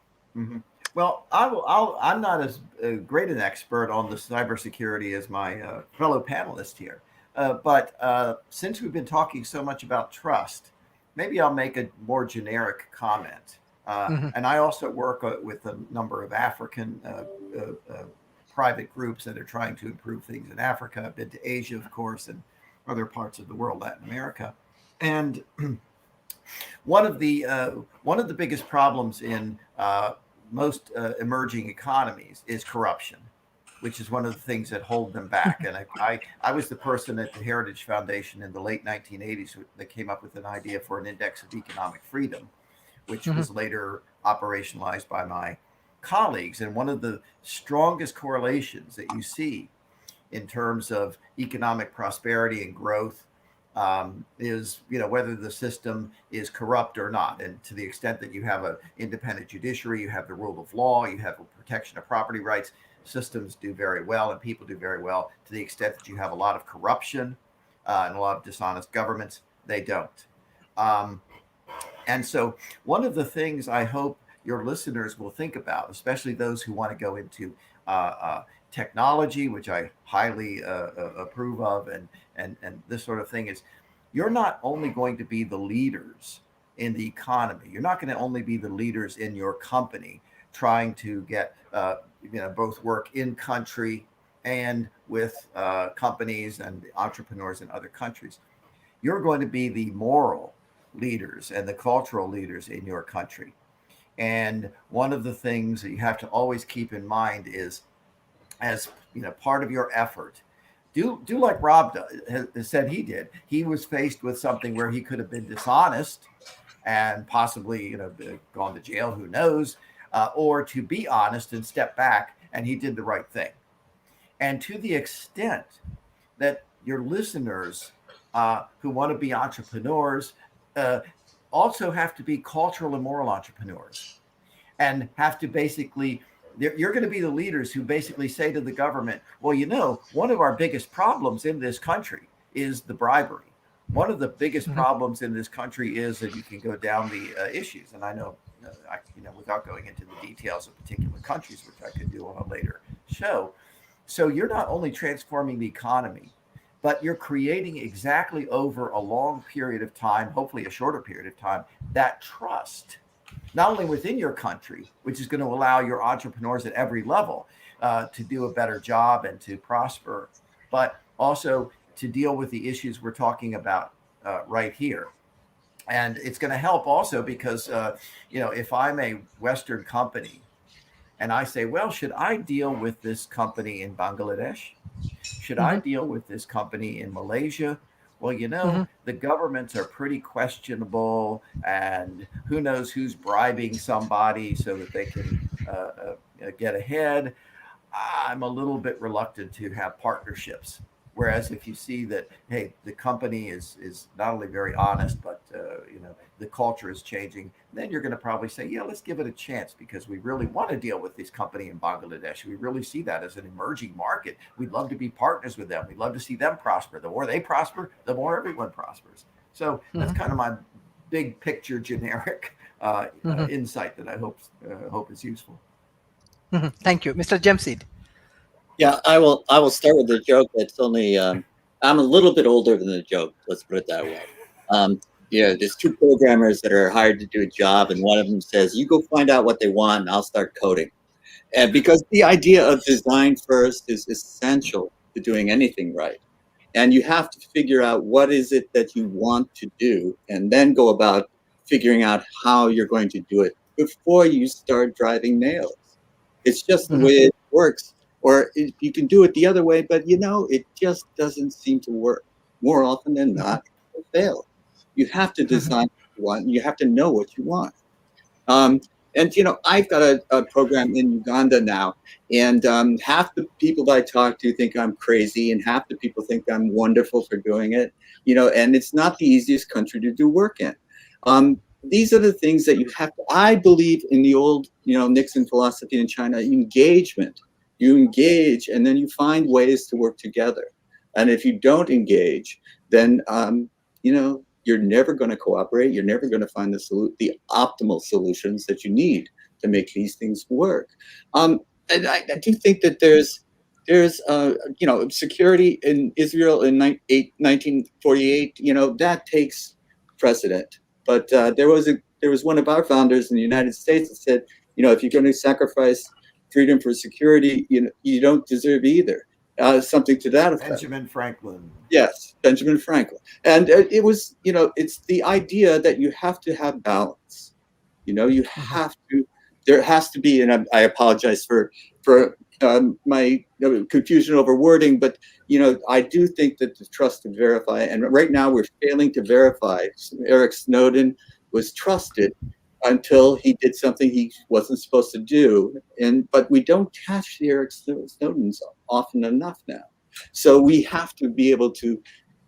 [SPEAKER 4] Well, I'm not as great an expert on the cybersecurity as my fellow panelist here. But since we've been talking so much about trust, maybe I'll make a more generic comment. And I also work with a number of African private groups that are trying to improve things in Africa. I've been to Asia, of course, and other parts of the world, Latin America. And one of the biggest problems in most emerging economies is corruption, which is one of the things that hold them back. And I was the person at the Heritage Foundation in the late 1980s that came up with an idea for an index of economic freedom, which was later operationalized by my colleagues. And one of the strongest correlations that you see in terms of economic prosperity and growth is, whether the system is corrupt or not. And to the extent that you have an independent judiciary, you have the rule of law, you have a protection of property rights, systems do very well and people do very well. To the extent that you have a lot of corruption and a lot of dishonest governments, they don't. And so one of the things I hope your listeners will think about, especially those who want to go into technology, which I highly approve of, and this sort of thing, is you're not only going to be the leaders in the economy, you're not going to only be the leaders in your company trying to get both work in country and with companies and entrepreneurs in other countries. You're going to be the moral leaders and the cultural leaders in your country. And one of the things that you have to always keep in mind is, as part of your effort, do like Rob has said he did. He was faced with something where he could have been dishonest and possibly gone to jail, who knows, or to be honest and step back, and he did the right thing. And to the extent that your listeners who want to be entrepreneurs also have to be cultural and moral entrepreneurs, and have to basically, you're going to be the leaders who basically say to the government, well, one of our biggest problems in this country is the bribery. One of the biggest problems in this country is that you can go down the issues. And I know, without going into the details of particular countries, which I could do on a later show. So you're not only transforming the economy, but you're creating exactly over a long period of time, hopefully a shorter period of time, that trust, not only within your country, which is going to allow your entrepreneurs at every level to do a better job and to prosper, but also to deal with the issues we're talking about right here. And it's going to help also because, if I'm a Western company and I say, well, should I deal with this company in Bangladesh? Should I deal with this company in Malaysia? Well, the governments are pretty questionable, and who knows who's bribing somebody so that they can get ahead. I'm a little bit reluctant to have partnerships. Whereas if you see that, hey, the company is not only very honest, but the culture is changing, then you're going to probably say, yeah, let's give it a chance because we really want to deal with this company in Bangladesh. We really see that as an emerging market. We'd love to be partners with them. We'd love to see them prosper. The more they prosper, the more everyone prospers. So that's kind of my big picture generic insight that I hope is useful.
[SPEAKER 1] Thank you, Mr. Jamseed.
[SPEAKER 3] Yeah, I will start with a joke that's only I'm a little bit older than the joke. Let's put it that way. There's two programmers that are hired to do a job, and one of them says, "You go find out what they want, and I'll start coding." And because the idea of design first is essential to doing anything right, and you have to figure out what is it that you want to do, and then go about figuring out how you're going to do it before you start driving nails. It's just the way it works. Or you can do it the other way, but it just doesn't seem to work. More often than not, it fails. You have to design what you want, and you have to know what you want. I've got a program in Uganda now, and half the people that I talk to think I'm crazy, and half the people think I'm wonderful for doing it. And it's not the easiest country to do work in. These are the things that you have to. I believe in the old, Nixon philosophy in China, engagement. You engage, and then you find ways to work together. And if you don't engage, then you're never going to cooperate. You're never going to find the optimal solutions that you need to make these things work. And I do think that there's security in Israel in 1948. That takes precedent. But there was one of our founders in the United States that said, if you're going to sacrifice freedom for security, you don't deserve either. Something to that effect.
[SPEAKER 4] Benjamin Franklin.
[SPEAKER 3] Yes, Benjamin Franklin. And it was, it's the idea that you have to have balance. You have to. There has to be, and I apologize for my confusion over wording, but I do think that the trust to verify, and right now we're failing to verify. Eric Snowden was trusted until he did something he wasn't supposed to do. But we don't catch the Eric Snowdens often enough now. So we have to be able to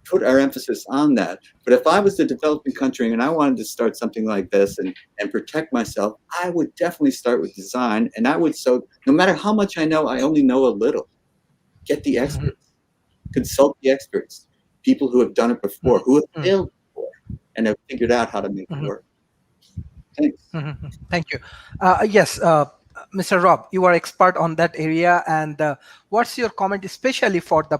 [SPEAKER 3] put our emphasis on that. But if I was a developing country and I wanted to start something like this and protect myself, I would definitely start with design. And no matter how much I know, I only know a little. Get the experts, consult the experts, people who have done it before, who have failed before, and have figured out how to make it work. Thanks.
[SPEAKER 1] Thank you. Yes, Mr. Rob, you are expert on that area. And what's your comment, especially for the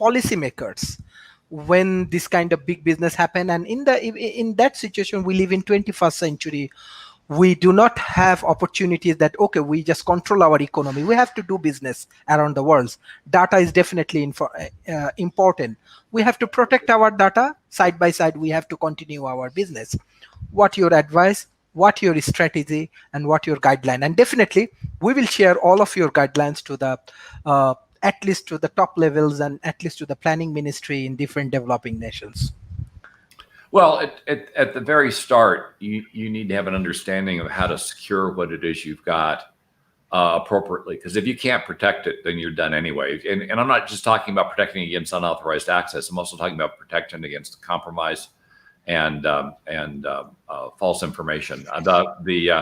[SPEAKER 1] policymakers, when this kind of big business happen? And in that situation, we live in 21st century. We do not have opportunities that, okay, we just control our economy. We have to do business around the world. Data is definitely important. We have to protect our data. Side by side, we have to continue our business. What your advice? What your strategy, and what your guideline? And definitely we will share all of your guidelines to the at least to the top levels, and at least to the planning ministry in different developing nations.
[SPEAKER 2] Well, at the very start, you need to have an understanding of how to secure what it is you've got appropriately, because if you can't protect it, then you're done anyway. And I'm not just talking about protecting against unauthorized access. I'm also talking about protecting against compromise and false information. These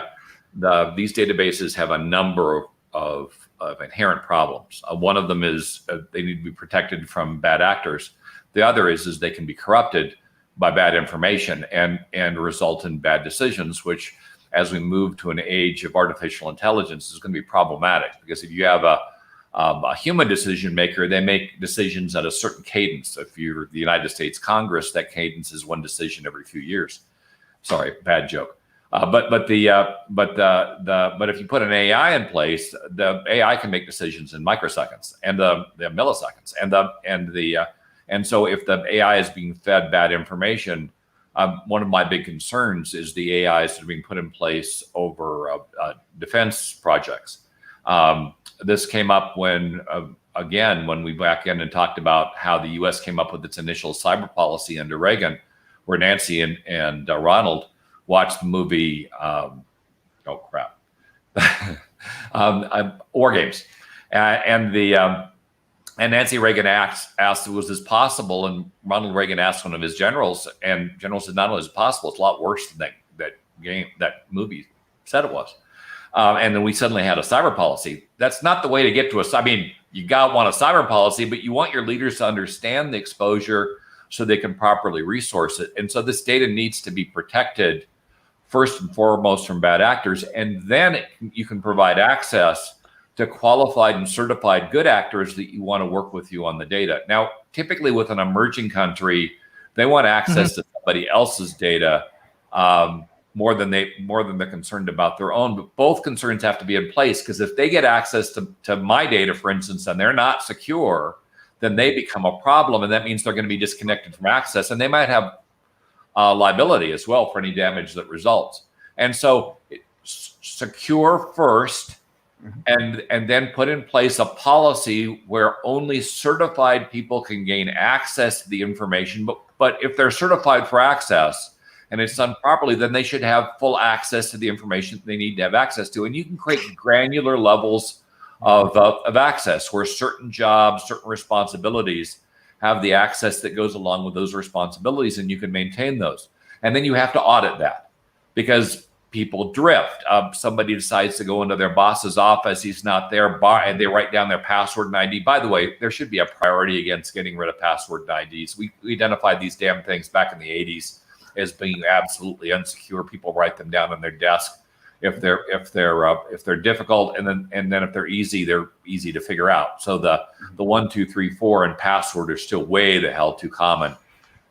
[SPEAKER 2] databases have a number of inherent problems. One of them is they need to be protected from bad actors. The other is they can be corrupted by bad information and result in bad decisions, which, as we move to an age of artificial intelligence, is going to be problematic. Because if you have a human decision maker, they make decisions at a certain cadence. If you're the United States Congress, that cadence is one decision every few years. Sorry, bad joke. But if you put an AI in place, the AI can make decisions in microseconds and the milliseconds, and so if the AI is being fed bad information, one of my big concerns is the AIs that are being put in place over defense projects. This came up when we back in and talked about how the U.S. came up with its initial cyber policy under Reagan, where Nancy and Ronald watched the movie, War Games, and And Nancy Reagan asked, was this possible? And Ronald Reagan asked one of his generals, and general said, not only is it possible, it's a lot worse than that movie said it was. And then we suddenly had a cyber policy. That's not the way to get to I mean, you want a cyber policy, but you want your leaders to understand the exposure so they can properly resource it. And so this data needs to be protected first and foremost from bad actors. And then you can provide access to qualified and certified good actors that you want to work with you on the data. Now, typically with an emerging country, they want access to somebody else's data more than they're concerned about their own. But both concerns have to be in place, because if they get access to my data, for instance, and they're not secure, then they become a problem, and that means they're going to be disconnected from access, and they might have liability as well for any damage that results. And so secure first, and then put in place a policy where only certified people can gain access to the information. But if they're certified for access and it's done properly, then they should have full access to the information they need to have access to. And you can create granular levels of access where certain jobs, certain responsibilities have the access that goes along with those responsibilities, and you can maintain those. And then you have to audit that, because people drift. Somebody decides to go into their boss's office, he's not there, and they write down their password and ID. By the way, there should be a priority against getting rid of password and IDs. We identified these damn things back in the 80s as being absolutely unsecure. People write them down on their desk if they're difficult, and then if they're easy to figure out. So the 1, 2, 3, 4 and password are still way the hell too common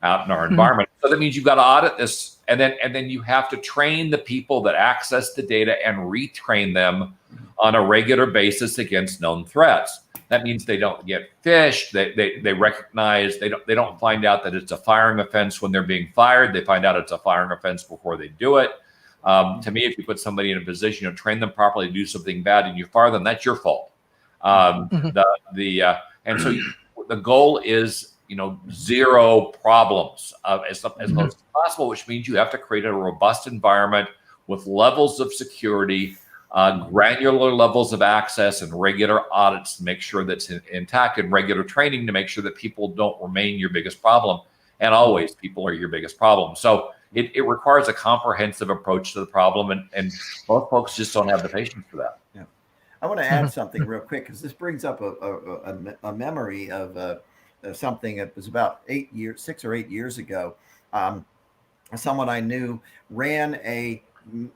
[SPEAKER 2] out in our environment. So that means you've got to audit this, and then you have to train the people that access the data and retrain them on a regular basis against known threats. That means they don't get phished. They recognize, they don't find out that it's a firing offense when they're being fired. They find out it's a firing offense before they do it. To me, if you put somebody in a position, train them properly to do something bad, and you fire them, that's your fault. And so the goal is, zero problems as much as possible, which means you have to create a robust environment with levels of security, granular levels of access, and regular audits to make sure that's intact, and regular training to make sure that people don't remain your biggest problem. And always, people are your biggest problem. So it requires a comprehensive approach to the problem, and most folks just don't have the patience for that.
[SPEAKER 4] Yeah, I want to add something real quick, because this brings up a memory of something that was about 6 or 8 years ago. Someone I knew ran a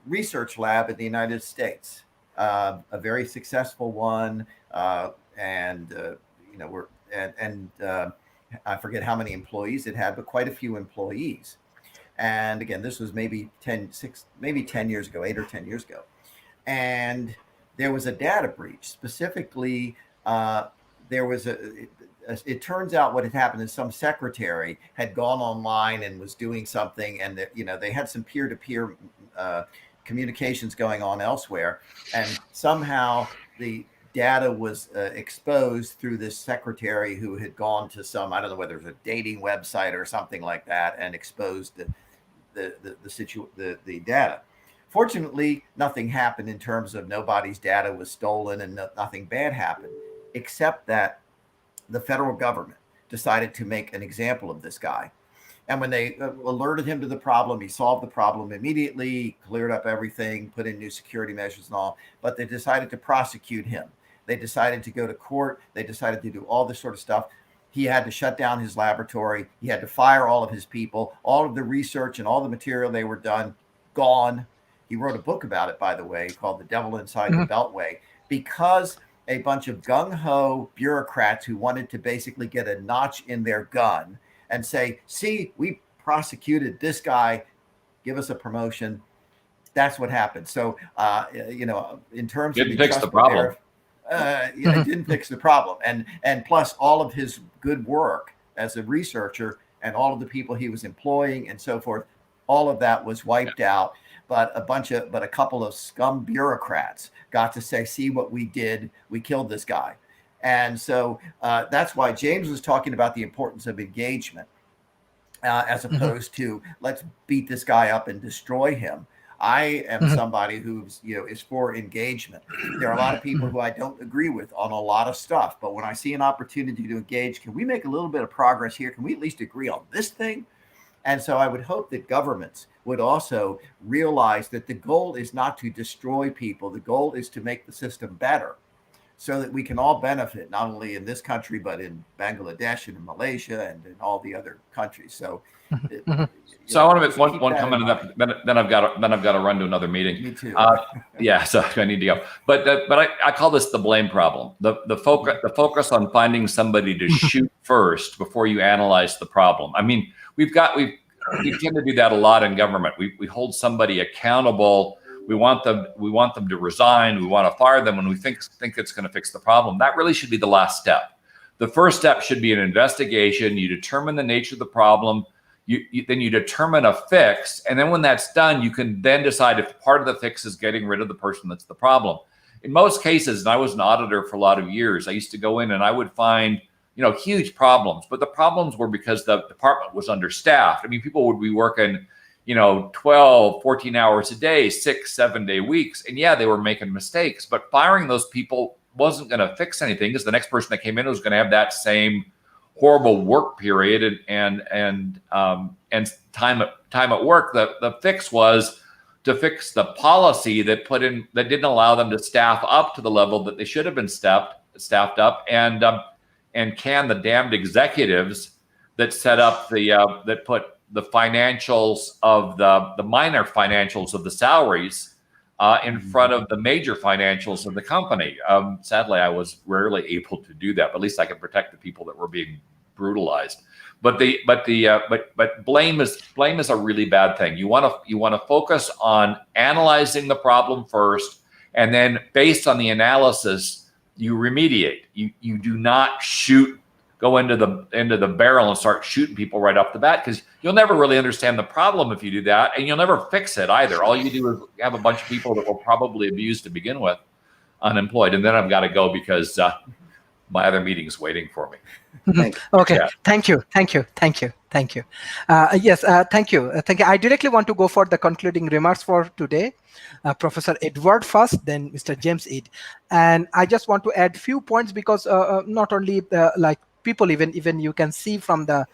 [SPEAKER 4] research lab in the United States, a very successful one, and I forget how many employees it had, but quite a few employees. And again, this was maybe 10 years ago, 8 or 10 years ago. And there was a data breach. Specifically, it turns out what had happened is some secretary had gone online and was doing something, and they had some peer-to-peer communications going on elsewhere. And somehow the data was exposed through this secretary who had gone to some, I don't know whether it was a dating website or something like that, and exposed the data. Fortunately, nothing happened in terms of nobody's data was stolen, and nothing bad happened, except that the federal government decided to make an example of this guy. And when they alerted him to the problem, he solved the problem immediately, cleared up everything, put in new security measures and all, but they decided to prosecute him. They decided to go to court. They decided to do all this sort of stuff. He had to shut down his laboratory. He had to fire all of his people. All of the research and all the material they were done, gone. He wrote a book about it, by the way, called The Devil Inside the Beltway, because a bunch of gung-ho bureaucrats who wanted to basically get a notch in their gun and say, see, we prosecuted this guy, give us a promotion. That's what happened. So, in terms
[SPEAKER 2] of fix the problem.
[SPEAKER 4] It didn't fix the problem. And plus all of his good work as a researcher and all of the people he was employing and so forth, all of that was wiped out. But a couple of scum bureaucrats got to say, see what we did, we killed this guy. And so that's why James was talking about the importance of engagement as opposed to let's beat this guy up and destroy him. I am somebody who's, is for engagement. There are a lot of people who I don't agree with on a lot of stuff, but when I see an opportunity to engage, can we make a little bit of progress here? Can we at least agree on this thing? And so I would hope that governments would also realize that the goal is not to destroy people. The goal is to make the system better so that we can all benefit, not only in this country, but in Bangladesh and in Malaysia and in all the other countries. So,
[SPEAKER 2] so I want to make one comment on that. Then I've got to run to another meeting.
[SPEAKER 4] Me too.
[SPEAKER 2] Yeah, so I need to go. But I call this the blame problem. The focus on finding somebody to shoot first before you analyze the problem. I mean, we tend to do that a lot in government. We hold somebody accountable. We want them to resign. We want to fire them when we think it's going to fix the problem. That really should be the last step. The first step should be an investigation. You determine the nature of the problem. Then you determine a fix. And then when that's done, you can then decide if part of the fix is getting rid of the person that's the problem. In most cases, and I was an auditor for a lot of years, I used to go in and I would find huge problems. But the problems were because the department was understaffed. I mean, people would be working 12, 14 hours a day, 6-7 day weeks. And yeah, they were making mistakes, but firing those people wasn't going to fix anything because the next person that came in was going to have that same horrible work period and time at work. The fix was to fix the policy that didn't allow them to staff up to the level that they should have been staffed up, and can the damned executives that set up that put the financials of the minor financials of the salaries in front of the major financials of the company. Sadly, I was rarely able to do that, but at least I could protect the people that were being brutalized. But blame is a really bad thing. You want to focus on analyzing the problem first, and then based on the analysis, you remediate. You do not go into the barrel and start shooting people right off the bat, because you'll never really understand the problem if you do that, and you'll never fix it either. All you do is have a bunch of people that were probably abused to begin with, unemployed, and then I've got to go because my other meeting's waiting for me.
[SPEAKER 1] Okay.
[SPEAKER 2] Yeah.
[SPEAKER 1] Thank you. Yes. Thank you. I directly want to go for the concluding remarks for today. Professor Edward first, then Mr. James Eid. And I just want to add few points because not only like people, even you can see from the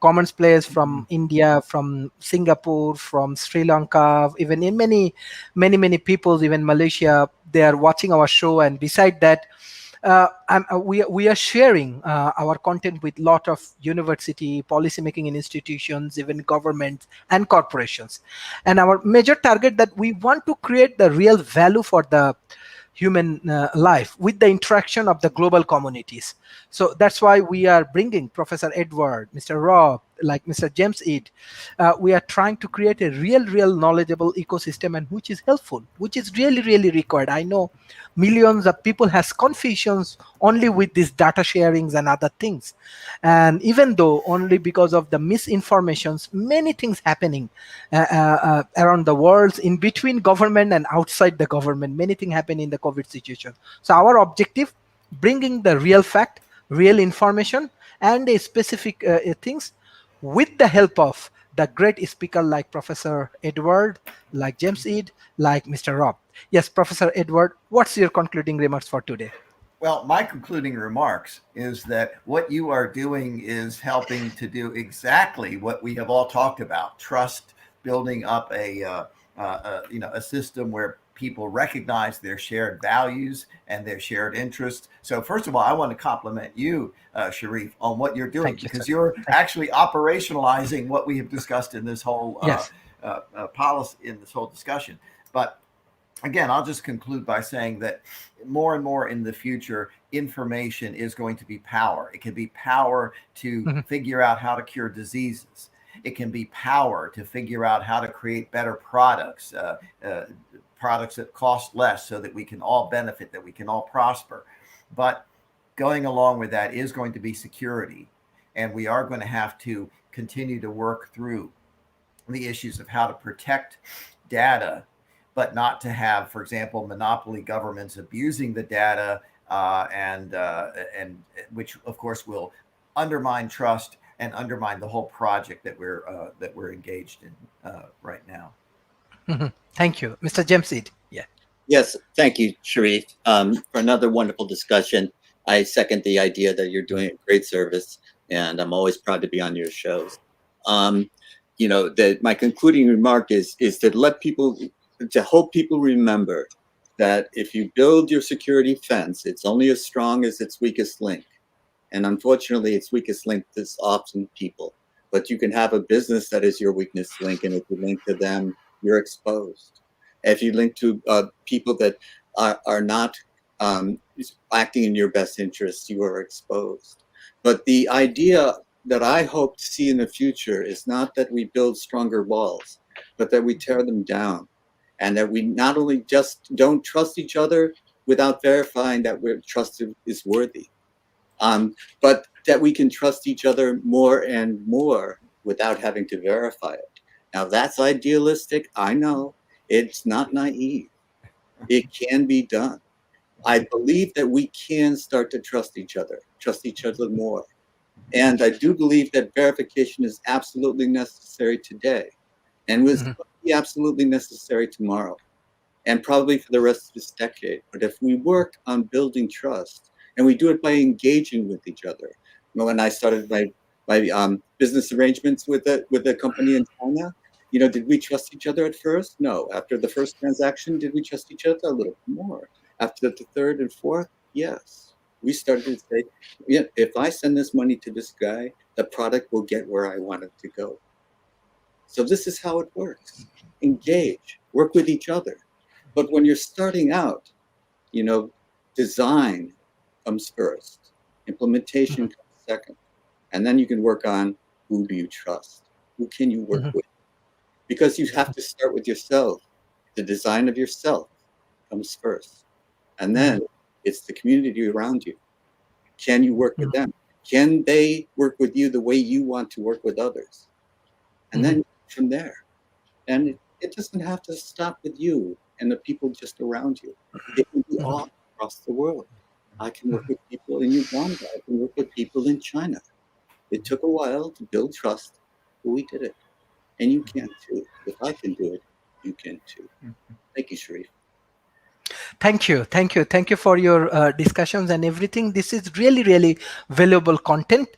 [SPEAKER 1] comments players from India, from Singapore, from Sri Lanka, even in many people, even Malaysia, they are watching our show. And beside that, we are sharing our content with lot of university, policymaking institutions, even governments and corporations. And our major target that we want to create the real value for the human life with the interaction of the global communities. So that's why we are bringing Professor Edward, Mr. Rob, like Mr. James Eid. We are trying to create a real knowledgeable ecosystem, and which is helpful, which is really required. I know millions of people has confusions only with these data sharings and other things. And even though only because of the misinformations, many things happening around the world, in between government and outside the government, many things happen in the COVID situation. So our objective, bringing the real fact, real information, and a specific things with the help of the great speaker like Professor Edward, like James Eid, like Mr. Rob. Yes, Professor Edward, what's your concluding remarks for today?
[SPEAKER 4] Well, my concluding remarks is that what you are doing is helping to do exactly what we have all talked about: trust, building up a system where people recognize their shared values and their shared interests. So first of all, I want to compliment you, Sharif, on what you're doing, because you're actually operationalizing what we have discussed in this whole policy, in this whole discussion. But again, I'll just conclude by saying that more and more in the future, information is going to be power. It can be power to figure out how to cure diseases. It can be power to figure out how to create better products, products that cost less, so that we can all benefit, that we can all prosper. But going along with that is going to be security. And we are going to have to continue to work through the issues of how to protect data, but not to have, for example, monopoly governments abusing the data, and which of course will undermine trust and undermine the whole project that we're engaged in right now.
[SPEAKER 1] Thank you, Mr. Jamsid. Yeah.
[SPEAKER 3] Yes, thank you, Sharif, for another wonderful discussion. I second the idea that you're doing a great service, and I'm always proud to be on your shows. Um, that my concluding remark is to let people, to hope people remember that if you build your security fence, it's only as strong as its weakest link. And unfortunately, its weakest link is often people. But you can have a business that is your weakness link, and if you link to them, you're exposed. If you link to people that are not acting in your best interest, you are exposed. But the idea that I hope to see in the future is not that we build stronger walls, but that we tear them down, and that we not only just don't trust each other without verifying that we're trusted is worthy, but that we can trust each other more and more without having to verify it. Now, that's idealistic. I know. It's not naive. It can be done. I believe that we can start to trust each other more. And I do believe that verification is absolutely necessary today and was be absolutely necessary tomorrow and probably for the rest of this decade. But if we work on building trust, and we do it by engaging with each other. When I started my business arrangements with a company in China, did we trust each other at first? No. After the first transaction, did we trust each other? A little more. After the third and fourth, yes. We started to say, yeah, if I send this money to this guy, the product will get where I want it to go. So this is how it works. Engage, work with each other. But when you're starting out, design comes first, implementation comes second, and then you can work on who do you trust, who can you work with, because you have to start with yourself. The design of yourself comes first, and then it's the community around you. Can you work with them? Can they work with you the way you want to work with others? And then from there, and it doesn't have to stop with you and the people just around you. It can be all across the world. I can work with people in Uganda. I can work with people in China. It took a while to build trust, but we did it. And you can too. If I can do it, you can too. Thank you, Sharif.
[SPEAKER 1] Thank you. Thank you for your discussions and everything. This is really, really valuable content,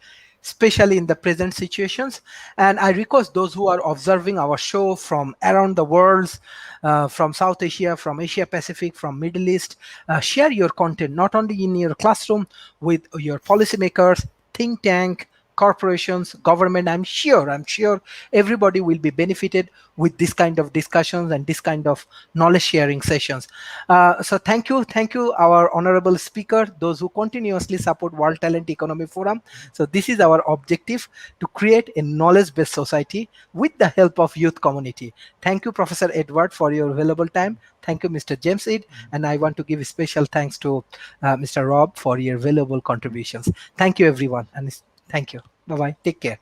[SPEAKER 1] especially in the present situations. And I request those who are observing our show from around the world, from South Asia, from Asia Pacific, from Middle East, share your content, not only in your classroom, with your policymakers, think tank, corporations, government. I'm sure everybody will be benefited with this kind of discussions and this kind of knowledge sharing sessions. So thank you, our honorable speaker, those who continuously support World Talent Economy Forum. So this is our objective, to create a knowledge-based society with the help of youth community. Thank you, Professor Edward, for your valuable time. Thank you, Mr. James Ed, and I want to give special thanks to Mr. Rob for your valuable contributions. Thank you, everyone, and thank you. Bye-bye. Take care.